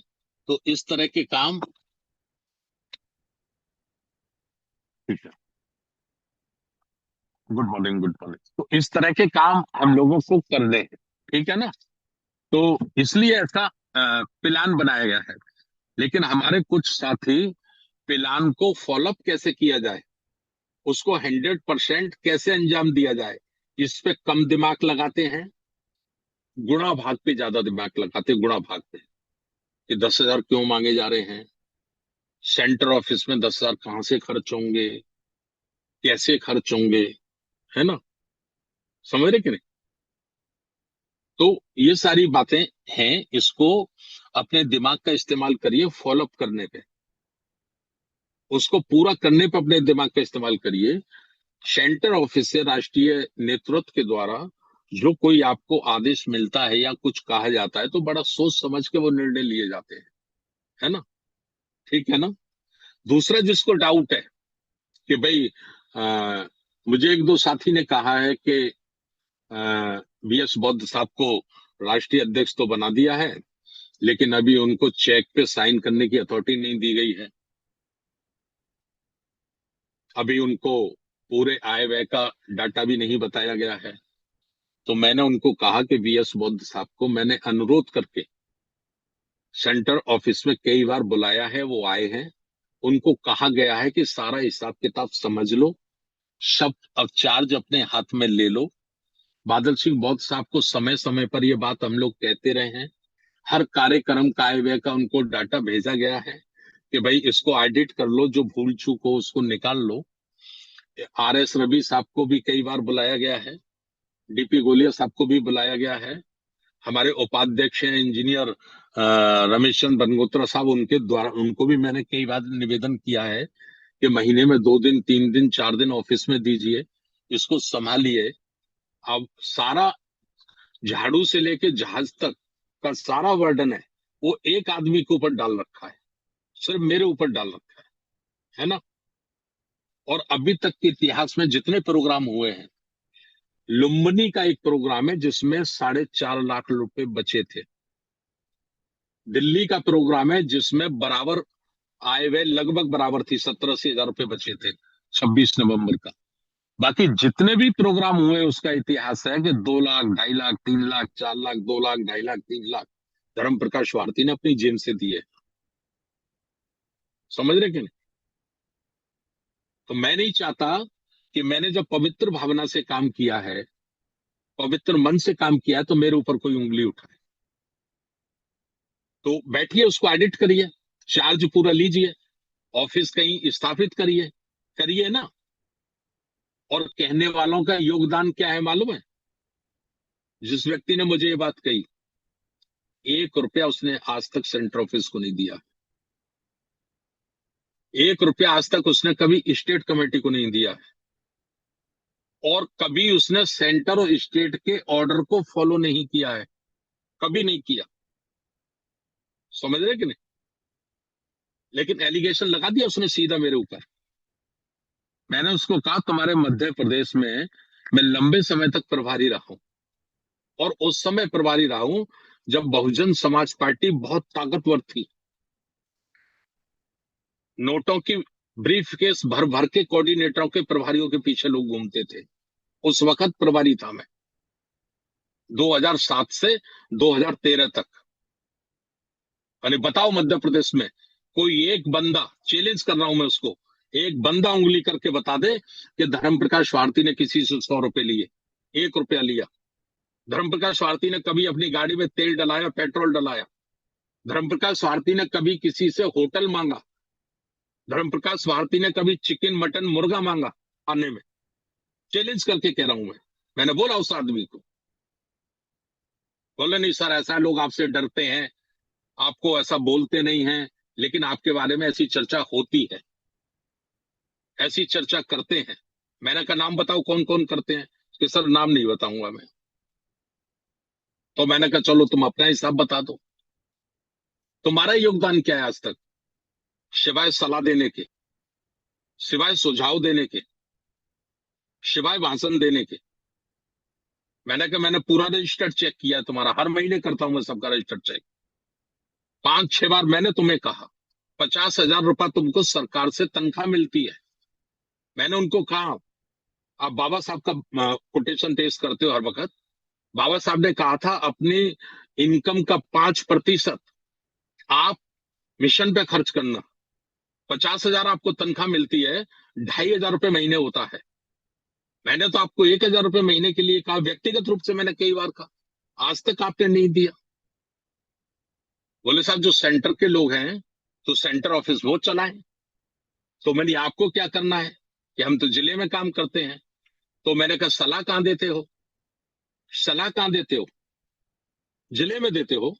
तो इस तरह के काम। ठीक है, गुड मॉर्निंग, गुड मॉर्निंग। तो इस तरह के काम हम लोगों को करने हैं। ठीक है ना? तो इसलिए ऐसा प्लान बनाया गया है। लेकिन हमारे कुछ साथी प्लान को फॉलोअप कैसे किया जाए, उसको 100% कैसे अंजाम दिया जाए, इस पे कम दिमाग लगाते हैं, गुणा भाग पे ज्यादा दिमाग लगाते हैं। गुणा भाग पे कि 10,000 क्यों मांगे जा रहे हैं, सेंटर ऑफिस में 10,000 कहां से खर्च होंगे, कैसे खर्च होंगे, है ना? समझ रहे कि नहीं? तो ये सारी बातें हैं, इसको अपने दिमाग का इस्तेमाल करिए फॉलोअप करने पे, उसको पूरा करने पे अपने दिमाग का इस्तेमाल करिए। सेंटर ऑफिस से राष्ट्रीय नेतृत्व के द्वारा जो कोई आपको आदेश मिलता है या कुछ कहा जाता है तो बड़ा सोच समझ के वो निर्णय लिए जाते हैं, है ना? ठीक है ना? दूसरा, जिसको डाउट है कि भाई मुझे एक दो साथी ने कहा है कि बीएस बौद्ध साहब को राष्ट्रीय अध्यक्ष तो बना दिया है, लेकिन अभी उनको चेक पे साइन करने की अथॉरिटी नहीं दी गई है, अभी उनको पूरे आय व्यय का डाटा भी नहीं बताया गया है। तो मैंने उनको कहा कि बीएस बौद्ध साहब को मैंने अनुरोध करके सेंटर ऑफिस में कई बार बुलाया है, वो आए हैं, उनको कहा गया है कि सारा हिसाब किताब समझ लो, सब अब चार्ज अपने हाथ में ले लो। बादल सिंह बौद्ध साहब को समय समय पर ये बात हम लोग कहते रहे हैं, हर कार्यक्रम का आय व्यय का उनको डाटा भेजा गया है कि भाई इसको ऑडिट कर लो, जो भूल चूक हो उसको निकाल लो। आरएस रवि साहब को भी कई बार बुलाया गया है, डीपी गोलिया साहब को भी बुलाया गया है, हमारे उपाध्यक्ष हैं इंजीनियर रमेश चंद्र बनगोत्रा साहब, उनके द्वारा उनको भी मैंने कई बार निवेदन किया है कि महीने में 2 दिन 3 दिन 4 दिन ऑफिस में दीजिए, इसको संभालिए। अब सारा झाड़ू से लेके जहाज तक का सारा वर्डन है वो एक आदमी के ऊपर डाल रखा है, सिर्फ मेरे ऊपर डाल रखा है ना? और अभी तक के इतिहास में जितने प्रोग्राम हुए हैं, लुम्बिनी का एक प्रोग्राम है जिसमें 4.5 लाख रुपए बचे थे, दिल्ली का प्रोग्राम है जिसमें बराबर आय व्यय लगभग बराबर थी, 70-80 हजार रुपए बचे थे 26 नवंबर का। बाकी जितने भी प्रोग्राम हुए उसका इतिहास है कि 2 लाख, 2.5 लाख, 3 लाख, 4 लाख, 2 लाख, 2.5 लाख, 3 लाख धर्म प्रकाश भारती ने अपनी जेब से दिए। समझ रहे कि नहीं? तो मैं नहीं चाहता कि मैंने जब पवित्र भावना से काम किया है, पवित्र मन से काम किया है, तो मेरे ऊपर कोई उंगली उठाए। तो बैठिए, उसको एडिट करिए, चार्ज पूरा लीजिए, ऑफिस कहीं स्थापित करिए, करिए ना। और कहने वालों का योगदान क्या है मालूम है? जिस व्यक्ति ने मुझे ये बात कही, 1 रुपया उसने आज तक सेंटर ऑफिस को नहीं दिया, 1 रुपया आज तक उसने कभी स्टेट कमेटी को नहीं दिया, और कभी उसने सेंटर और स्टेट के ऑर्डर को फॉलो नहीं किया है, कभी नहीं किया। समझ रहे कि नहीं? लेकिन एलिगेशन लगा दिया उसने सीधा मेरे ऊपर। मैंने उसको कहा तुम्हारे मध्य प्रदेश में मैं लंबे समय तक प्रभारी रहा हूं, और उस समय प्रभारी रहा हूं जब बहुजन समाज पार्टी बहुत ताकतवर थी, नोटों की ब्रीफ केस भर भर के कोऑर्डिनेटरों के प्रभारियों के पीछे लोग घूमते थे। उस वक्त प्रभारी था मैं, 2007 से 2013 तक। यानी बताओ मध्य प्रदेश में कोई एक बंदा, चैलेंज कर रहा हूं मैं उसको, एक बंदा उंगली करके बता दे कि धर्म प्रकाश भारती ने किसी से 100 रुपए लिए, 1 रुपया लिया। धर्म प्रकाश भारती ने कभी अपनी गाड़ी में तेल डलाया, पेट्रोल डलाया? धर्म प्रकाश भारती ने कभी किसी से होटल मांगा? धर्म प्रकाश भारती ने कभी चिकन मटन मुर्गा मांगा खाने में? चैलेंज करके कह रहा हूं मैं। मैंने बोला उस आदमी को, बोले नहीं सर, ऐसा लोग आपसे डरते हैं, आपको ऐसा बोलते नहीं हैं, लेकिन आपके बारे में ऐसी चर्चा होती है, ऐसी चर्चा करते हैं। मैंने कहा नाम बताओ कौन कौन करते हैं? कि सर नाम नहीं बताऊंगा मैं। तो मैंने कहा चलो तुम अपना हिसाब बता दो, तुम्हारा योगदान क्या है आज तक, सिवाय सलाह देने के, सिवाय सुझाव देने के, सिवाय भाषण देने के? मैंने कहा मैंने पूरा रजिस्टर चेक किया है तुम्हारा, हर महीने करता हूं मैं सबका रजिस्टर चेक। 5-6 बार मैंने तुम्हें कहा 50,000 रुपया तुमको सरकार से तनख्वाह मिलती है। मैंने उनको कहा आप बाबा साहब का कोटेशन पेश करते हो हर वक्त, बाबा साहब ने कहा था अपनी इनकम का 5% आप मिशन पे खर्च करना। 50,000 आपको तनख्वाह मिलती है, 2,500 रुपये महीने होता है। मैंने तो आपको 1,000 रुपये महीने के लिए कहा, व्यक्तिगत रूप से मैंने कई बार कहा, आज तक आपने नहीं दिया। बोले साहब जो सेंटर के लोग हैं तो सेंटर ऑफिस वो चलाएं। तो मैंने आपको क्या करना है कि हम तो जिले में काम करते हैं। तो मैंने कहा सलाह कहाँ देते हो, सलाह कहाँ देते हो, जिले में देते हो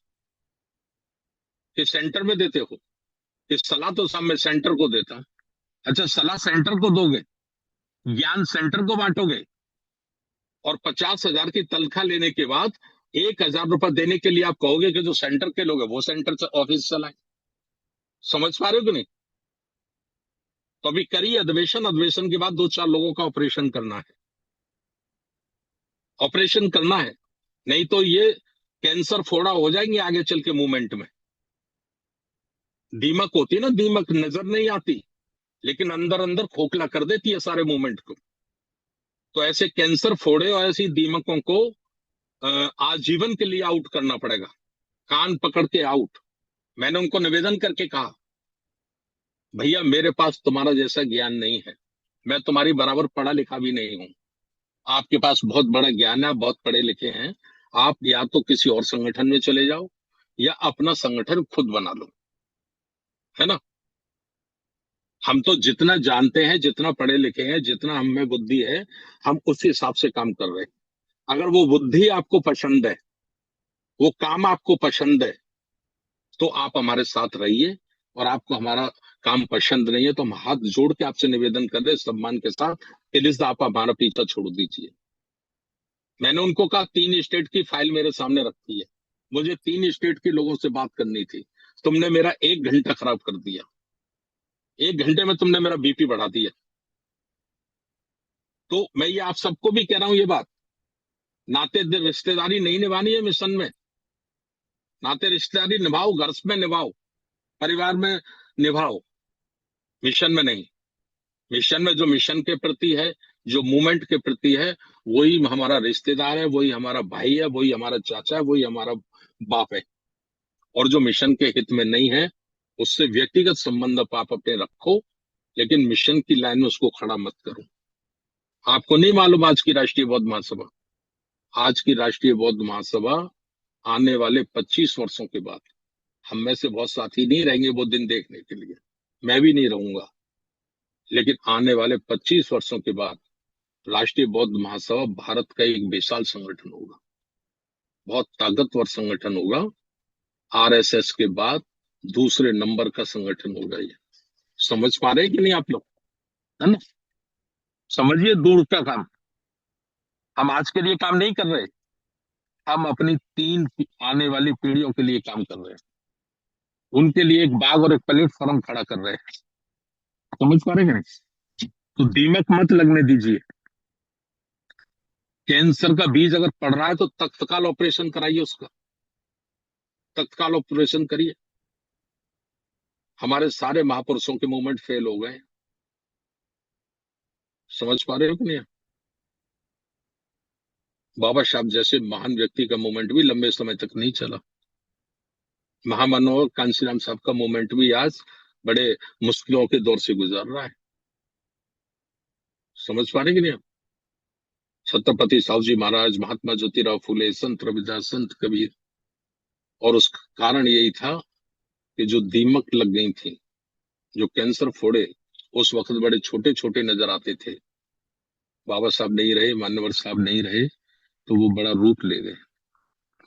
कि सेंटर में देते हो? कि सलाह तो सब मैं सेंटर को देता हूं। अच्छा, सलाह सेंटर को दोगे, ज्ञान सेंटर को बांटोगे, और 50,000 की तनख्वाह लेने के बाद 1,000 रुपए देने के लिए आप कहोगे कि जो सेंटर के लोग हैं वो सेंटर ऑफिस चलाएं। समझ पा रहे हो कि नहीं? तो अभी करिए अधिवेशन, अधिवेशन के बाद 2-4 लोगों का ऑपरेशन करना है, ऑपरेशन करना है। नहीं तो ये कैंसर फोड़ा हो जाएंगे आगे चल के मूवमेंट में। दीमक होती है ना, दीमक नजर नहीं आती लेकिन अंदर अंदर खोखला कर देती है सारे मूवमेंट को। तो ऐसे कैंसर फोड़े और ऐसी दीमकों को आजीवन के लिए आउट करना पड़ेगा, कान पकड़ के आउट। मैंने उनको निवेदन करके कहा, भैया मेरे पास तुम्हारा जैसा ज्ञान नहीं है, मैं तुम्हारी बराबर पढ़ा लिखा भी नहीं हूं। आपके पास बहुत बड़ा ज्ञान है, आप बहुत पढ़े लिखे हैं, आप या तो किसी और संगठन में चले जाओ या अपना संगठन खुद बना लो, है ना। हम तो जितना जानते हैं, जितना पढ़े लिखे हैं, जितना हम में बुद्धि है, हम उस हिसाब से काम कर रहे हैं। अगर वो बुद्धि आपको पसंद है, वो काम आपको पसंद है, तो आप हमारे साथ रहिए। और आपको हमारा काम पसंद नहीं है तो हम हाथ जोड़ के आपसे निवेदन कर रहे हैं सम्मान के साथ, प्लीज आप हमारा पीछा छोड़ दीजिए। मैंने उनको कहा 3 स्टेट की फाइल मेरे सामने रखी है, मुझे 3 स्टेट के लोगों से बात करनी थी, तुमने मेरा 1 घंटा खराब कर दिया, 1 घंटे में तुमने मेरा बीपी बढ़ा दिया। तो मैं ये आप सबको भी कह रहा हूं ये बात, नाते रिश्तेदारी नहीं निभानी है मिशन में, नाते रिश्तेदारी निभाओ, घर में निभाओ, परिवार में निभाओ, मिशन में नहीं। मिशन में जो मिशन के प्रति है, जो मूवमेंट के प्रति है, वही हमारा रिश्तेदार है, वही हमारा भाई है, वही हमारा चाचा है, वही हमारा बाप है। और जो मिशन के हित में नहीं है, उससे व्यक्तिगत संबंध आप अपने रखो, लेकिन मिशन की लाइन में उसको खड़ा मत करो। आपको नहीं मालूम आज की राष्ट्रीय बौद्ध महासभा, आज की राष्ट्रीय बौद्ध महासभा आने वाले 25 वर्षों के बाद, हम में से बहुत साथी नहीं रहेंगे वो दिन देखने के लिए, मैं भी नहीं रहूंगा, लेकिन आने वाले 25 वर्षों के बाद राष्ट्रीय बौद्ध महासभा भारत का एक विशाल संगठन होगा, बहुत ताकतवर संगठन होगा। आरएसएस के बाद दूसरे नंबर का संगठन होगा ये। समझ पा रहे हैं कि नहीं आप लोग, है ना? समझिए, दूर का काम हम आज के लिए काम नहीं कर रहे, हम अपनी 3 आने वाली पीढ़ियों के लिए काम कर रहे हैं, उनके लिए एक बाग और एक प्लेटफॉर्म खड़ा कर रहे हैं। समझ पा रहे हैं कि नहीं? तो दीमक मत लगने दीजिए। कैंसर का बीज अगर पड़ रहा है तो तत्काल ऑपरेशन कराइए, उसका तत्काल ऑपरेशन करिए। हमारे सारे महापुरुषों के मूवमेंट फेल हो गए, समझ पा रहे हो कि नहीं? बाबा साहब जैसे महान व्यक्ति का मूवमेंट भी लंबे समय तक नहीं चला, महामनोहर कांशीराम साहब का मूवमेंट भी आज बड़े मुश्किलों के दौर से गुजर रहा है। समझ पा रहे कि नहीं आप? छत्रपति साहू जी महाराज, महात्मा ज्योतिराव फुले, संत रविदास, संत कबीर। और उसका कारण यही था कि जो दीमक लग गई थी, जो कैंसर फोड़े उस वक्त बड़े छोटे छोटे नजर आते थे, बाबा साहब नहीं रहे, मान्यवर साहब नहीं रहे, तो वो बड़ा रूप ले गए,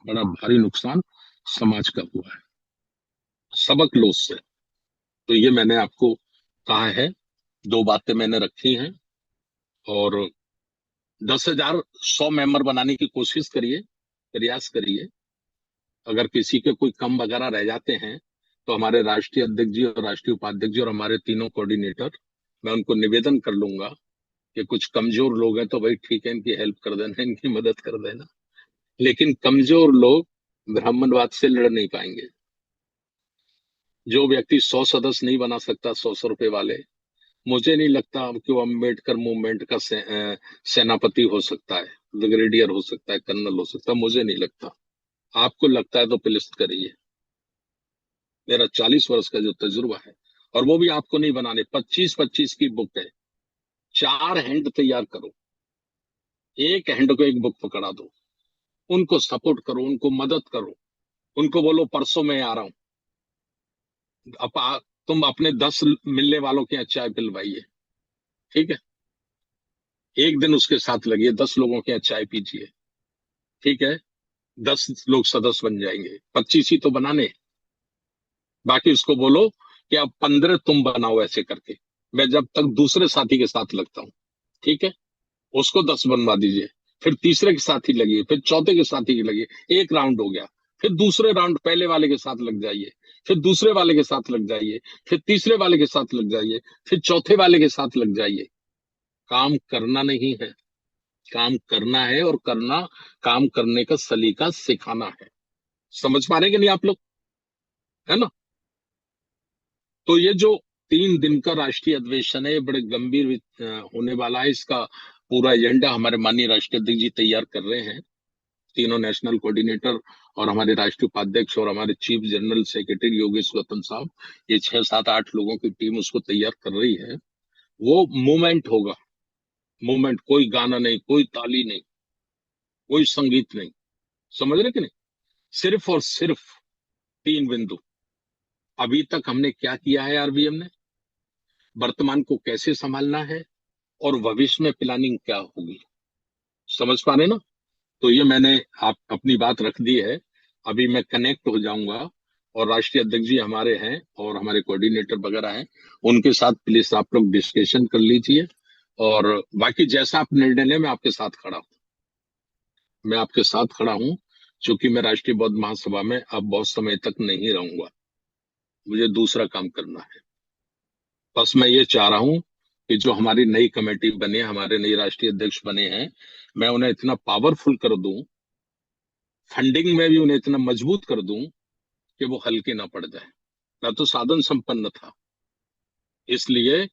बड़ा भारी नुकसान समाज का हुआ है। सबक लो उससे। तो ये मैंने आपको कहा है, 2 बातें मैंने रखी हैं। और 10,000 100 मेंबर बनाने की कोशिश करिए, प्रयास करिए। अगर किसी के कोई कम वगैरह रह जाते हैं तो हमारे राष्ट्रीय अध्यक्ष जी और राष्ट्रीय उपाध्यक्ष जी और हमारे तीनों कोऑर्डिनेटर, मैं उनको निवेदन कर लूंगा कि कुछ कमजोर लोग हैं तो भाई ठीक है, इनकी हेल्प कर देना, इनकी मदद कर देना। लेकिन कमजोर लोग ब्राह्मणवाद से लड़ नहीं पाएंगे। जो व्यक्ति 100 सदस्य नहीं बना सकता, 100 रुपए वाले, मुझे नहीं लगता कि वो अम्बेडकर मूवमेंट का सेनापति हो सकता है, ब्रिगेडियर हो सकता है, कर्नल हो सकता है, मुझे नहीं लगता। आपको लगता है तो प्लीज करिए। मेरा 40 वर्ष का जो तजुर्बा है, और वो भी आपको नहीं बनाने, 25-25 की बुक है, 4 हैंड तैयार करो, एक हैंड को एक बुक पकड़ा दो, उनको सपोर्ट करो, उनको मदद करो, उनको बोलो परसों मैं आ रहा हूं, तुम अपने 10 मिलने वालों के यहाँ चाय पिलवाइए, ठीक है? एक दिन उसके साथ लगिए, 10 लोगों के यहाँ चाय पीजिए, ठीक है? 10 लोग सदस्य बन जाएंगे, 25 ही तो बनाने हैं। बाकी उसको बोलो कि अब 15 तुम बनाओ, ऐसे करके मैं जब तक दूसरे साथी के साथ लगता हूँ, ठीक है? उसको 10 बनवा दीजिए, फिर तीसरे के साथ ही लगिए, फिर चौथे के साथ ही लगिए। एक राउंड हो गया, फिर दूसरे राउंड पहले वाले के साथ लग जाइए, फिर दूसरे वाले के साथ लग जाइए, फिर तीसरे वाले के साथ लग जाइए, फिर चौथे वाले के साथ लग जाइए। काम करना नहीं है, काम करना है, और करना, काम करने का सलीका सिखाना है। समझ पा रहे हैं कि नहीं आप लोग? है ना? तो ये जो 3 दिन का राष्ट्रीय अधिवेशन है, ये बड़े गंभीर होने वाला है। इसका पूरा एजेंडा हमारे माननीय राष्ट्रीय अध्यक्ष जी तैयार कर रहे हैं। तीनों नेशनल कोऑर्डिनेटर और हमारे राष्ट्रीय उपाध्यक्ष और हमारे chief general secretary Yogesh Gautam साहब, ये 6 7 8 लोगों की टीम उसको तैयार कर रही है। वो मूवमेंट होगा, मूवमेंट, कोई गाना नहीं, कोई ताली नहीं, कोई संगीत नहीं। समझ रहे कि नहीं? सिर्फ और सिर्फ 3 बिंदु। अभी तक हमने क्या किया है आरबीएम ने, वर्तमान को कैसे संभालना है, और भविष्य में प्लानिंग क्या होगी। समझ पा रहे ना? तो ये मैंने आप अपनी बात रख दी है। अभी मैं कनेक्ट हो जाऊंगा, और राष्ट्रीय अध्यक्ष जी हमारे हैं और हमारे कोऑर्डिनेटर वगैरह हैं, उनके साथ प्लीज आप लोग डिस्कशन कर लीजिए। और बाकी जैसा आप निर्णय लें, मैं आपके साथ खड़ा हूँ, मैं आपके साथ खड़ा हूँ। क्योंकि मैं राष्ट्रीय बौद्ध महासभा में अब बहुत समय तक नहीं रहूंगा, मुझे दूसरा काम करना है। बस मैं ये चाह रहा हूँ कि जो हमारी नई कमेटी बने, हमारे नए राष्ट्रीय अध्यक्ष बने हैं, मैं उन्हें इतना पावरफुल कर दूं, फंडिंग में भी उन्हें इतना मजबूत कर दूं कि वो हल्के ना पड़ जाए। मैं तो साधन संपन्न था, इसलिए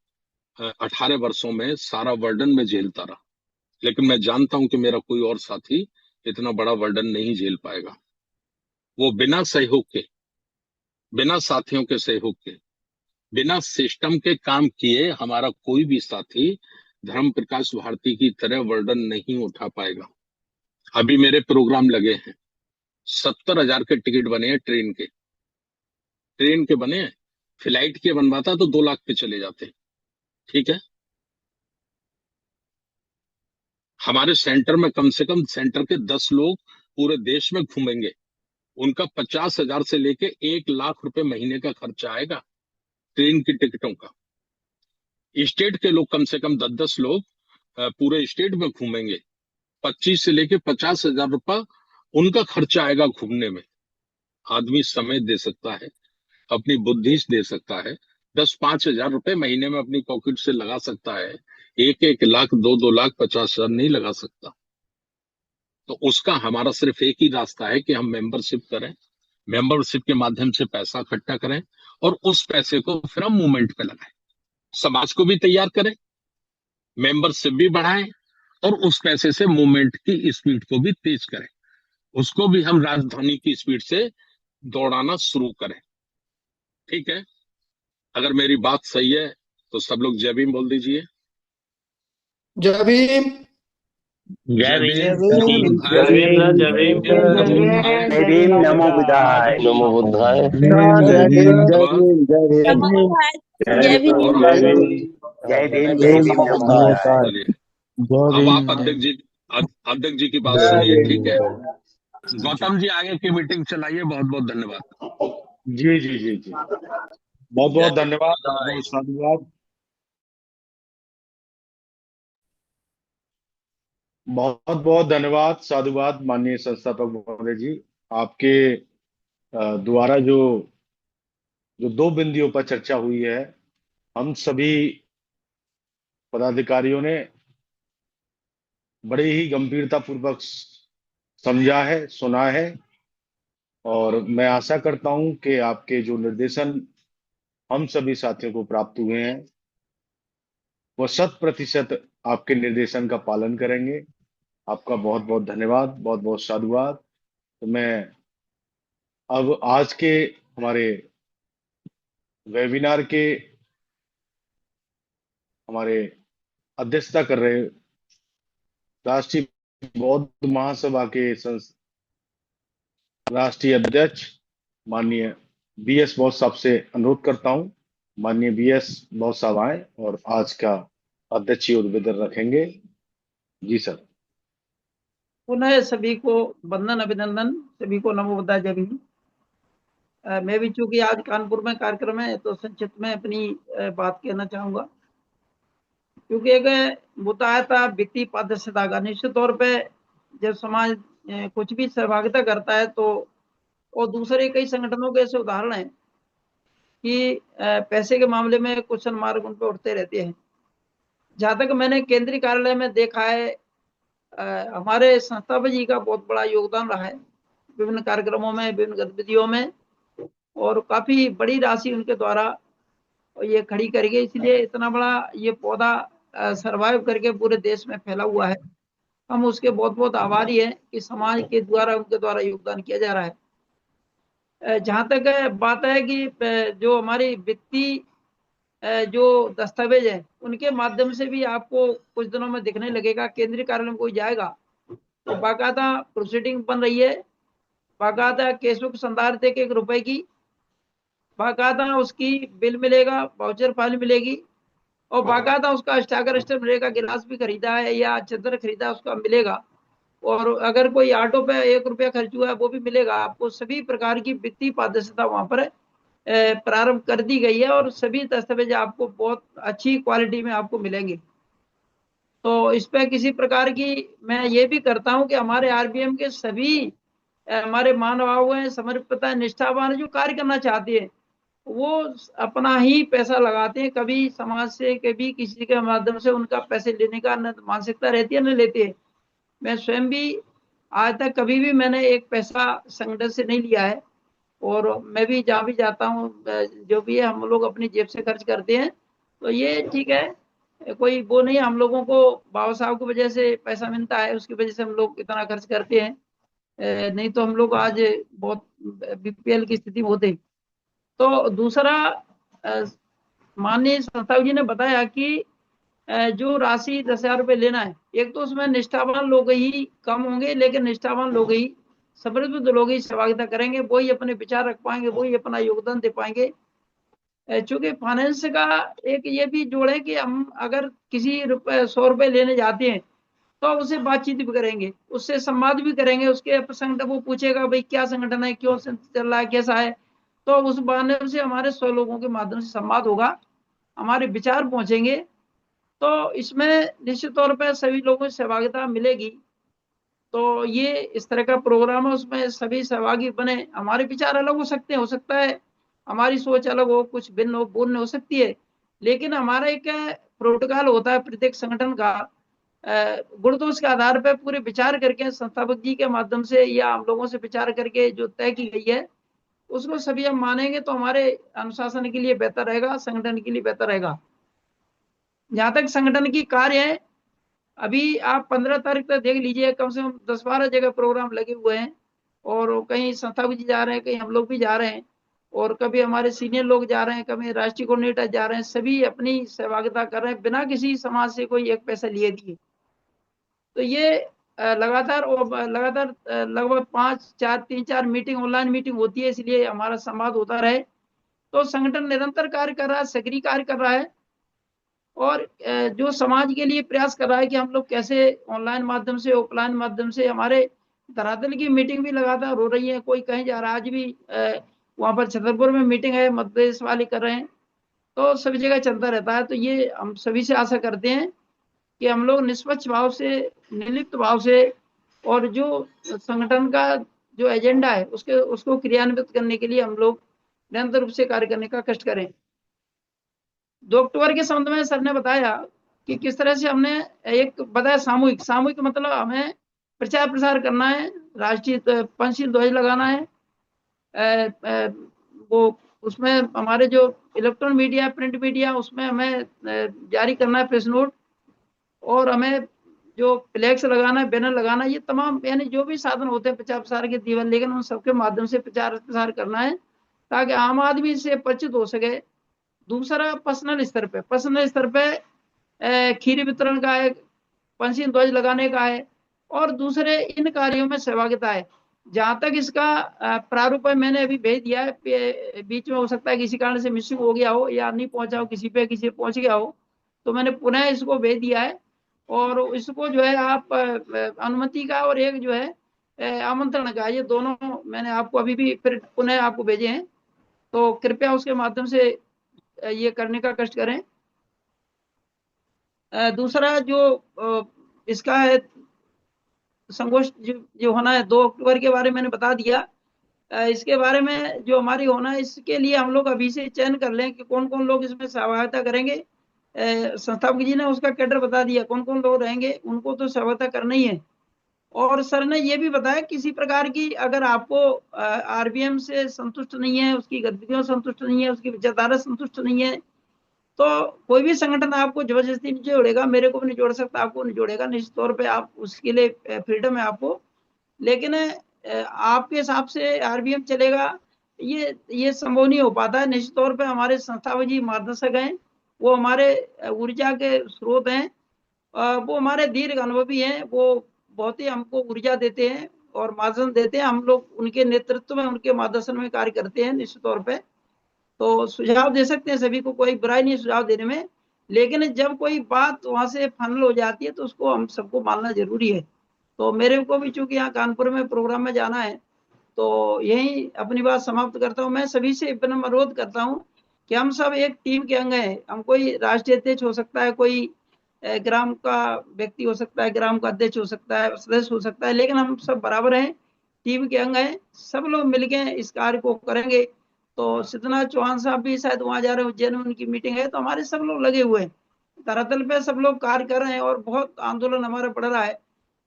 18 वर्षों में सारा वर्डन में झेलता रहा। लेकिन मैं जानता हूं कि मेरा कोई और साथी इतना बड़ा वर्डन नहीं झेल पाएगा। वो बिना सहयोग के, बिना साथियों के सहयोग के, बिना सिस्टम के काम किए हमारा कोई भी साथी धर्म प्रकाश भारती की तरह वर्डन नहीं उठा पाएगा। अभी मेरे प्रोग्राम लगे हैं, 70,000 के टिकट बने हैं ट्रेन के, ट्रेन के बने हैं। फ्लाइट के बनवाता तो 2 लाख पे चले जाते, ठीक है? हमारे सेंटर में कम से कम सेंटर के 10 लोग पूरे देश में घूमेंगे, उनका 50,000 से लेके 1 लाख रुपए महीने का खर्चा आएगा ट्रेन की टिकटों का। स्टेट के लोग कम से कम 10 10 लोग पूरे स्टेट में घूमेंगे, 25 से लेके 50,000 रुपया उनका खर्चा आएगा घूमने में। आदमी समय दे सकता है, अपनी बुद्धि दे सकता है, 10 5 हजार रुपए महीने में अपनी पॉकेट से लगा सकता है। 1 1 लाख 2 2 लाख 50,000 नहीं लगा सकता। तो उसका हमारा सिर्फ एक ही रास्ता है कि हम मेंबरशिप करें, मेंबरशिप के माध्यम से पैसा इकट्ठा करें, और उस पैसे को फिर हम मूवमेंट पे लगाएं, समाज को भी तैयार करें, मेंबरशिप भी बढ़ाएं, और उस पैसे से मूवमेंट की स्पीड को भी तेज करें, उसको भी हम राजधानी की स्पीड से दौड़ाना शुरू करें। ठीक है? अगर मेरी बात सही है तो सब लोग जय भीम बोल दीजिए। जय भीम। जय जय भीम, भीम। नमो जय बुद्धाय, भीम सर, जय भीम। नमो बुद्धाय। जय भीम नमो बुद्धाय। नमो बुद्धाय। जय भीम जय धन्यवाद। भीम जय भीम जय और भीम, जय भीम। जय भीम नमो नमो बुद्धाय। बुद्धाय। चलिए, जय अब भीम आप अध्यक्ष जी की बात जय सुनिए, भीम। ठीक है? गौतम जी आगे की मीटिंग चलाइए। बहुत बहुत धन्यवाद। जी जी जी जी, बहुत जय बहुत धन्यवाद, बहुत जय। बहुत साधुवाद, बहुत बहुत धन्यवाद, साधुवाद माननीय संस्थापक महोदय जी। आपके द्वारा जो जो 2 बिंदुओं पर चर्चा हुई है, हम सभी पदाधिकारियों ने बड़े ही गंभीरता पूर्वक समझा है, सुना है, और मैं आशा करता हूं कि आपके जो निर्देशन हम सभी साथियों को प्राप्त हुए हैं, वो 100% आपके निर्देशन का पालन करेंगे। आपका बहुत बहुत धन्यवाद, बहुत बहुत साधुवाद। तो मैं अब आज के हमारे वेबिनार के हमारे अध्यक्षता कर रहे राष्ट्रीय बौद्ध महासभा के राष्ट्रीय अध्यक्ष माननीय बीएस बॉस साहब से अनुरोध करता हूं, माननीय बीएस बॉस साहब आए और आज का अध्यक्षीय उद्बोधन रखेंगे। जी सर। पुनः सभी को वंदन अभिनंदन, सभी को नमो बुद्धाय जय भीम। मैं भी चूंकि आज कानपुर में कार्यक्रम है तो संक्षिप्त में अपनी बात कहना चाहूंगा, क्योंकि एक मुद्दा आया था व्यक्ति पारदर्शिता का। निश्चित तौर पे जब समाज कुछ भी सहभागिता करता है तो, और दूसरे कई संगठनों के ऐसे उदाहरण हैं कि पैसे के मामले में क्वेश्चन मार्क उन पर उठते रहते हैं। जहां तक मैंने केंद्रीय कार्यालय में देखा है, हमारे संस्थापक जी का बहुत बड़ा योगदान रहा है विभिन्न कार्यक्रमों में, विभिन्न गतिविधियों में, और काफी बड़ी राशि उनके द्वारा ये खड़ी करी गई, इसलिए इतना बड़ा ये पौधा सरवाइव करके पूरे देश में फैला हुआ है। हम उसके बहुत बहुत आभारी हैं कि समाज के द्वारा उनके द्वारा योगदान किया जा रहा है। जहां तक बात है कि जो हमारी वित्तीय जो दस्तावेज है उनके माध्यम से भी आपको कुछ दिनों में दिखने लगेगा। केंद्रीय कार्यालय में कोई जाएगा तो बाकायदा प्रोसीडिंग बन रही है, बाकायदा केस बुक संधारित एक रुपए की, बाकायदा उसकी बिल मिलेगा, वाउचर फाइल मिलेगी, और बाकायदा उसका स्टाकर स्टैम्प मिलेगा। गिलास भी खरीदा है या चद्दर खरीदा उसका मिलेगा, और अगर कोई ऑटो पे 1 रुपया खर्च हुआ है वो भी मिलेगा आपको। सभी प्रकार की वित्तीय पारदर्शिता वहां पर प्रारंभ कर दी गई है, और सभी दस्तावेज आपको बहुत अच्छी क्वालिटी में आपको मिलेंगे। तो इस पे किसी प्रकार की, मैं ये भी करता हूं कि हमारे आरबीएम के सभी हमारे मानव हैं, समर्पित हैं, निष्ठावान हैं, जो कार्य करना चाहते हैं वो अपना ही पैसा लगाते हैं। कभी समाज से, कभी किसी के माध्यम से उनका पैसे लेने का न मानसिकता रहती है न लेते हैं। मैं स्वयं भी आज तक कभी भी मैंने एक पैसा संगठन से नहीं लिया है, और मैं भी जहाँ भी जाता हूँ जो भी है हम लोग अपनी जेब से खर्च करते हैं। तो ये ठीक है, कोई वो नहीं, हम लोगों को बाबा साहब की वजह से पैसा मिलता है, उसकी वजह से हम लोग इतना खर्च करते हैं, नहीं तो हम लोग आज बहुत बीपीएल की स्थिति में होते। तो दूसरा, माननीय संस्थापक जी ने बताया कि जो राशि 10,000 रुपये लेना है, एक तो उसमें निष्ठावान लोग ही कम होंगे, लेकिन निष्ठावान लोग ही, समृद्ध लोग ही सहभागिता करेंगे, वही अपने विचार रख पाएंगे, वही अपना योगदान दे पाएंगे। चूंकि फाइनेंस का एक ये भी जोड़ है कि हम अगर किसी 100 रुपये लेने जाते हैं तो उससे बातचीत भी करेंगे, उससे संवाद भी करेंगे, उसके संगठन वो पूछेगा भाई क्या संगठन है, क्यों चल रहा है, कैसा है। तो उस बहाने से हमारे 100 लोगों के माध्यम से संवाद होगा, हमारे विचार पहुंचेंगे। तो इसमें निश्चित तौर पर सभी लोगों की सहभागिता मिलेगी। तो ये इस तरह का प्रोग्राम है, उसमें सभी सहभागी बने। हमारे विचार अलग हो सकते हैं, हो सकता है हमारी सोच अलग हो, कुछ भिन्न हो, बोलने हो सकती है, लेकिन हमारा एक प्रोटोकॉल होता है प्रत्येक संगठन का, गुण दोष के आधार पर पूरे विचार करके संस्थापक जी के माध्यम से या हम लोगों से विचार करके जो तय की गई है उसको सभी हम मानेंगे तो हमारे अनुशासन के लिए बेहतर रहेगा, संगठन के लिए बेहतर रहेगा। जहां तक संगठन की कार्य है, अभी आप 15 तारीख तक देख लीजिए, कम से कम 10-12 जगह प्रोग्राम लगे हुए हैं, और कहीं संस्थापक जी जा रहे हैं, कहीं हम लोग भी जा रहे हैं, और कभी हमारे सीनियर लोग जा रहे हैं, कभी राष्ट्रीय कोऑर्डिनेटर जा रहे हैं, सभी अपनी सहभागिता कर रहे हैं बिना किसी समाज से कोई एक पैसा लिए दिए। तो ये लगातार लगभग 3-4 मीटिंग, ऑनलाइन मीटिंग होती है, इसलिए हमारा संवाद होता रहे। तो संगठन निरंतर कार्य कर रहा है, सक्रिय कार्य कर रहा है, और जो समाज के लिए प्रयास कर रहा है कि हम लोग कैसे ऑनलाइन माध्यम से, ऑफलाइन माध्यम से, हमारे धरातल की मीटिंग भी लगातार हो रही है। कोई कहीं जा रहा है, आज भी वहां पर छतरपुर में मीटिंग है, मध्य प्रदेश वाले कर रहे हैं, तो सभी जगह चलता रहता है। तो ये हम सभी से आशा करते हैं कि हम लोग निष्पक्ष भाव से, निर्लिप्त भाव से, और जो संगठन का जो एजेंडा है उसको क्रियान्वित करने के लिए हम लोग निरंतर रूप से कार्य करने का कष्ट करें। 2 अक्टूबर के संबंध में सर ने बताया कि किस तरह से हमने एक बताया, सामूहिक मतलब हमें प्रचार प्रसार करना है, राष्ट्रीय पंचशील ध्वज लगाना है, वो उसमें हमारे जो इलेक्ट्रॉनिक मीडिया, प्रिंट मीडिया, उसमें हमें जारी करना है प्रेस नोट, और हमें जो फ्लैक्स लगाना है, बैनर लगाना है, ये तमाम यानी जो भी साधन होते हैं प्रचार प्रसार के दीवन, लेकिन उन सबके माध्यम से प्रचार प्रसार करना है ताकि आम आदमी इससे परिचित हो सके। दूसरा, पर्सनल स्तर पे खीरी वितरण का है, पंचशील ध्वज लगाने का है, और दूसरे इन कार्यों में सहभागिता है। जहां तक इसका प्रारूप है मैंने अभी भेज दिया है। बीच में हो सकता है किसी कारण से मिसिंग हो गया हो या नहीं पहुंचा हो, किसी पे पहुंच गया हो, तो मैंने पुनः इसको भेज दिया है। और इसको जो है आप अनुमति का और एक जो है आमंत्रण का, ये दोनों मैंने आपको अभी भी फिर पुनः आपको भेजे हैं, तो कृपया उसके माध्यम से ये करने का कष्ट करें। दूसरा जो इसका है संगोष्ठी जो होना है 2 अक्टूबर के बारे में मैंने बता दिया। इसके बारे में जो हमारी होना है, इसके लिए हम लोग अभी से चयन कर लें कि कौन कौन लोग इसमें सहभागिता करेंगे। संस्थापक जी ने उसका कैडर बता दिया, कौन कौन लोग रहेंगे, उनको तो सहभागिता करना ही है। और सर ने ये भी बताया किसी प्रकार की अगर आपको आरबीएम से संतुष्ट नहीं है, उसकी गतिविधियों संतुष्ट नहीं है, उसकी विचारधारा संतुष्ट नहीं है, तो कोई भी संगठन आपको जबरदस्ती नहीं जोड़ेगा, मेरे को भी नहीं जोड़ सकता, आपको नहीं जोड़ेगा। निश्चित तौर पे आप उसके लिए फ्रीडम है आपको, लेकिन आपके हिसाब से आरबीएम चलेगा ये संभव नहीं हो पाता है। निश्चित तौर पे हमारे संस्थापक जी मार्गदर्शक हैं, वो हमारे ऊर्जा के स्रोत हैं, वो हमारे दीर्घ अनुभवी हैं, वो बहुत ही हमको ऊर्जा देते हैं और मार्गदर्शन देते हैं। हम लोग उनके नेतृत्व में, उनके मार्गदर्शन में कार्य करते हैं निश्चित तौर पे। तो सुझाव दे सकते हैं सभी को, कोई बुराई नहीं सुझाव देने में, लेकिन जब कोई बात वहां से फाइनल हो जाती है तो उसको हम सबको मानना जरूरी है। तो मेरे को भी चूंकि यहाँ कानपुर में प्रोग्राम में जाना है, तो यही अपनी बात समाप्त करता हूँ। मैं सभी से विनम्र अनुरोध करता हूँ कि हम सब एक टीम के अंग हैं। हम कोई राष्ट्रीय अध्यक्ष हो सकता है, कोई ग्राम का व्यक्ति हो सकता है, ग्राम का अध्यक्ष हो सकता है, सदस्य हो सकता है, लेकिन हम सब बराबर हैं, टीम के अंग हैं। सब लोग मिलके इस कार्य को करेंगे। तो सिद्धनाथ चौहान साहब भी शायद वहां जा रहे हैं, उज्जैन में उनकी मीटिंग है, तो हमारे सब लोग लगे हुए हैं, धरातल पे सब लोग कार्य कर रहे हैं और बहुत आंदोलन हमारा बढ़ रहा है।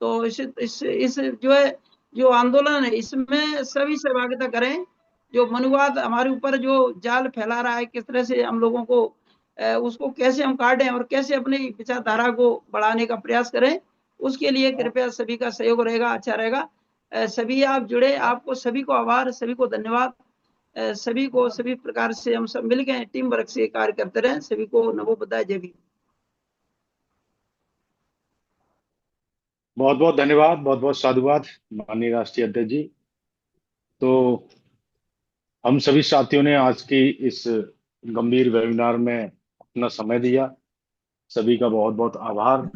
तो इस जो है जो आंदोलन है इसमें सभी सहभागिता करें। जो मनुवाद हमारे ऊपर जो जाल फैला रहा है, किस तरह से हम लोगों को उसको कैसे हम काटें और कैसे अपनी विचारधारा को बढ़ाने का प्रयास करें, उसके लिए कृपया सभी का सहयोग रहेगा, अच्छा रहेगा। सभी आप जुड़े, आपको सभी को आभार, सभी को धन्यवाद। सभी को सभी प्रकार से हम सब मिलकर टीम वर्क से कार्य करते रहें। सभी को नमो बुद्धाय, जय भीम। बहुत बहुत धन्यवाद, बहुत बहुत साधुवाद माननीय राष्ट्रीय अध्यक्ष जी। तो हम सभी साथियों ने आज की इस गंभीर वेबिनार में अपना समय दिया, सभी का बहुत बहुत आभार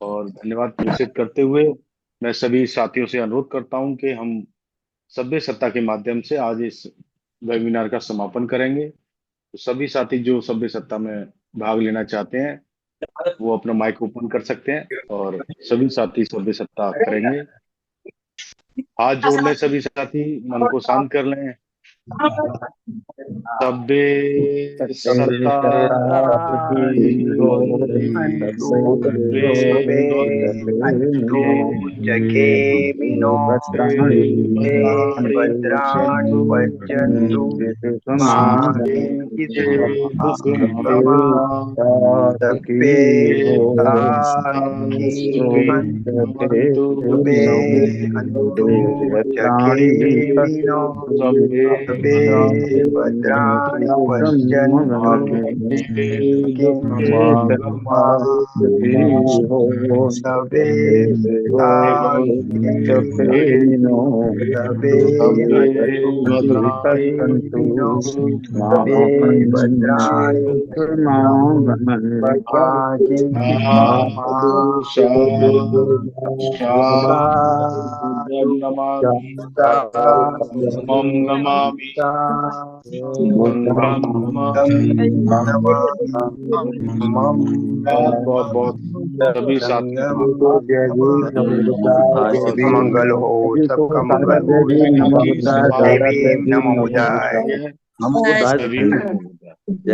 और धन्यवाद प्रेषित करते हुए मैं सभी साथियों से अनुरोध करता हूं कि हम सभ्य सत्ता के माध्यम से आज इस वेबिनार का समापन करेंगे। तो सभी साथी जो सभ्य सत्ता में भाग लेना चाहते हैं वो अपना माइक ओपन कर सकते हैं और सभी साथी सभ्य सत्ता करेंगे। हाथ जोड़ लें सभी साथी, मन को शांत कर लें। सभ्य सत्ता जगे बिनो भद्राणि पश्यन्तु मा भद्राणि बहुत बहुत सभी साथी मंगल हो, सबका मंगल हो। जय भीम, नमो बुद्धाय।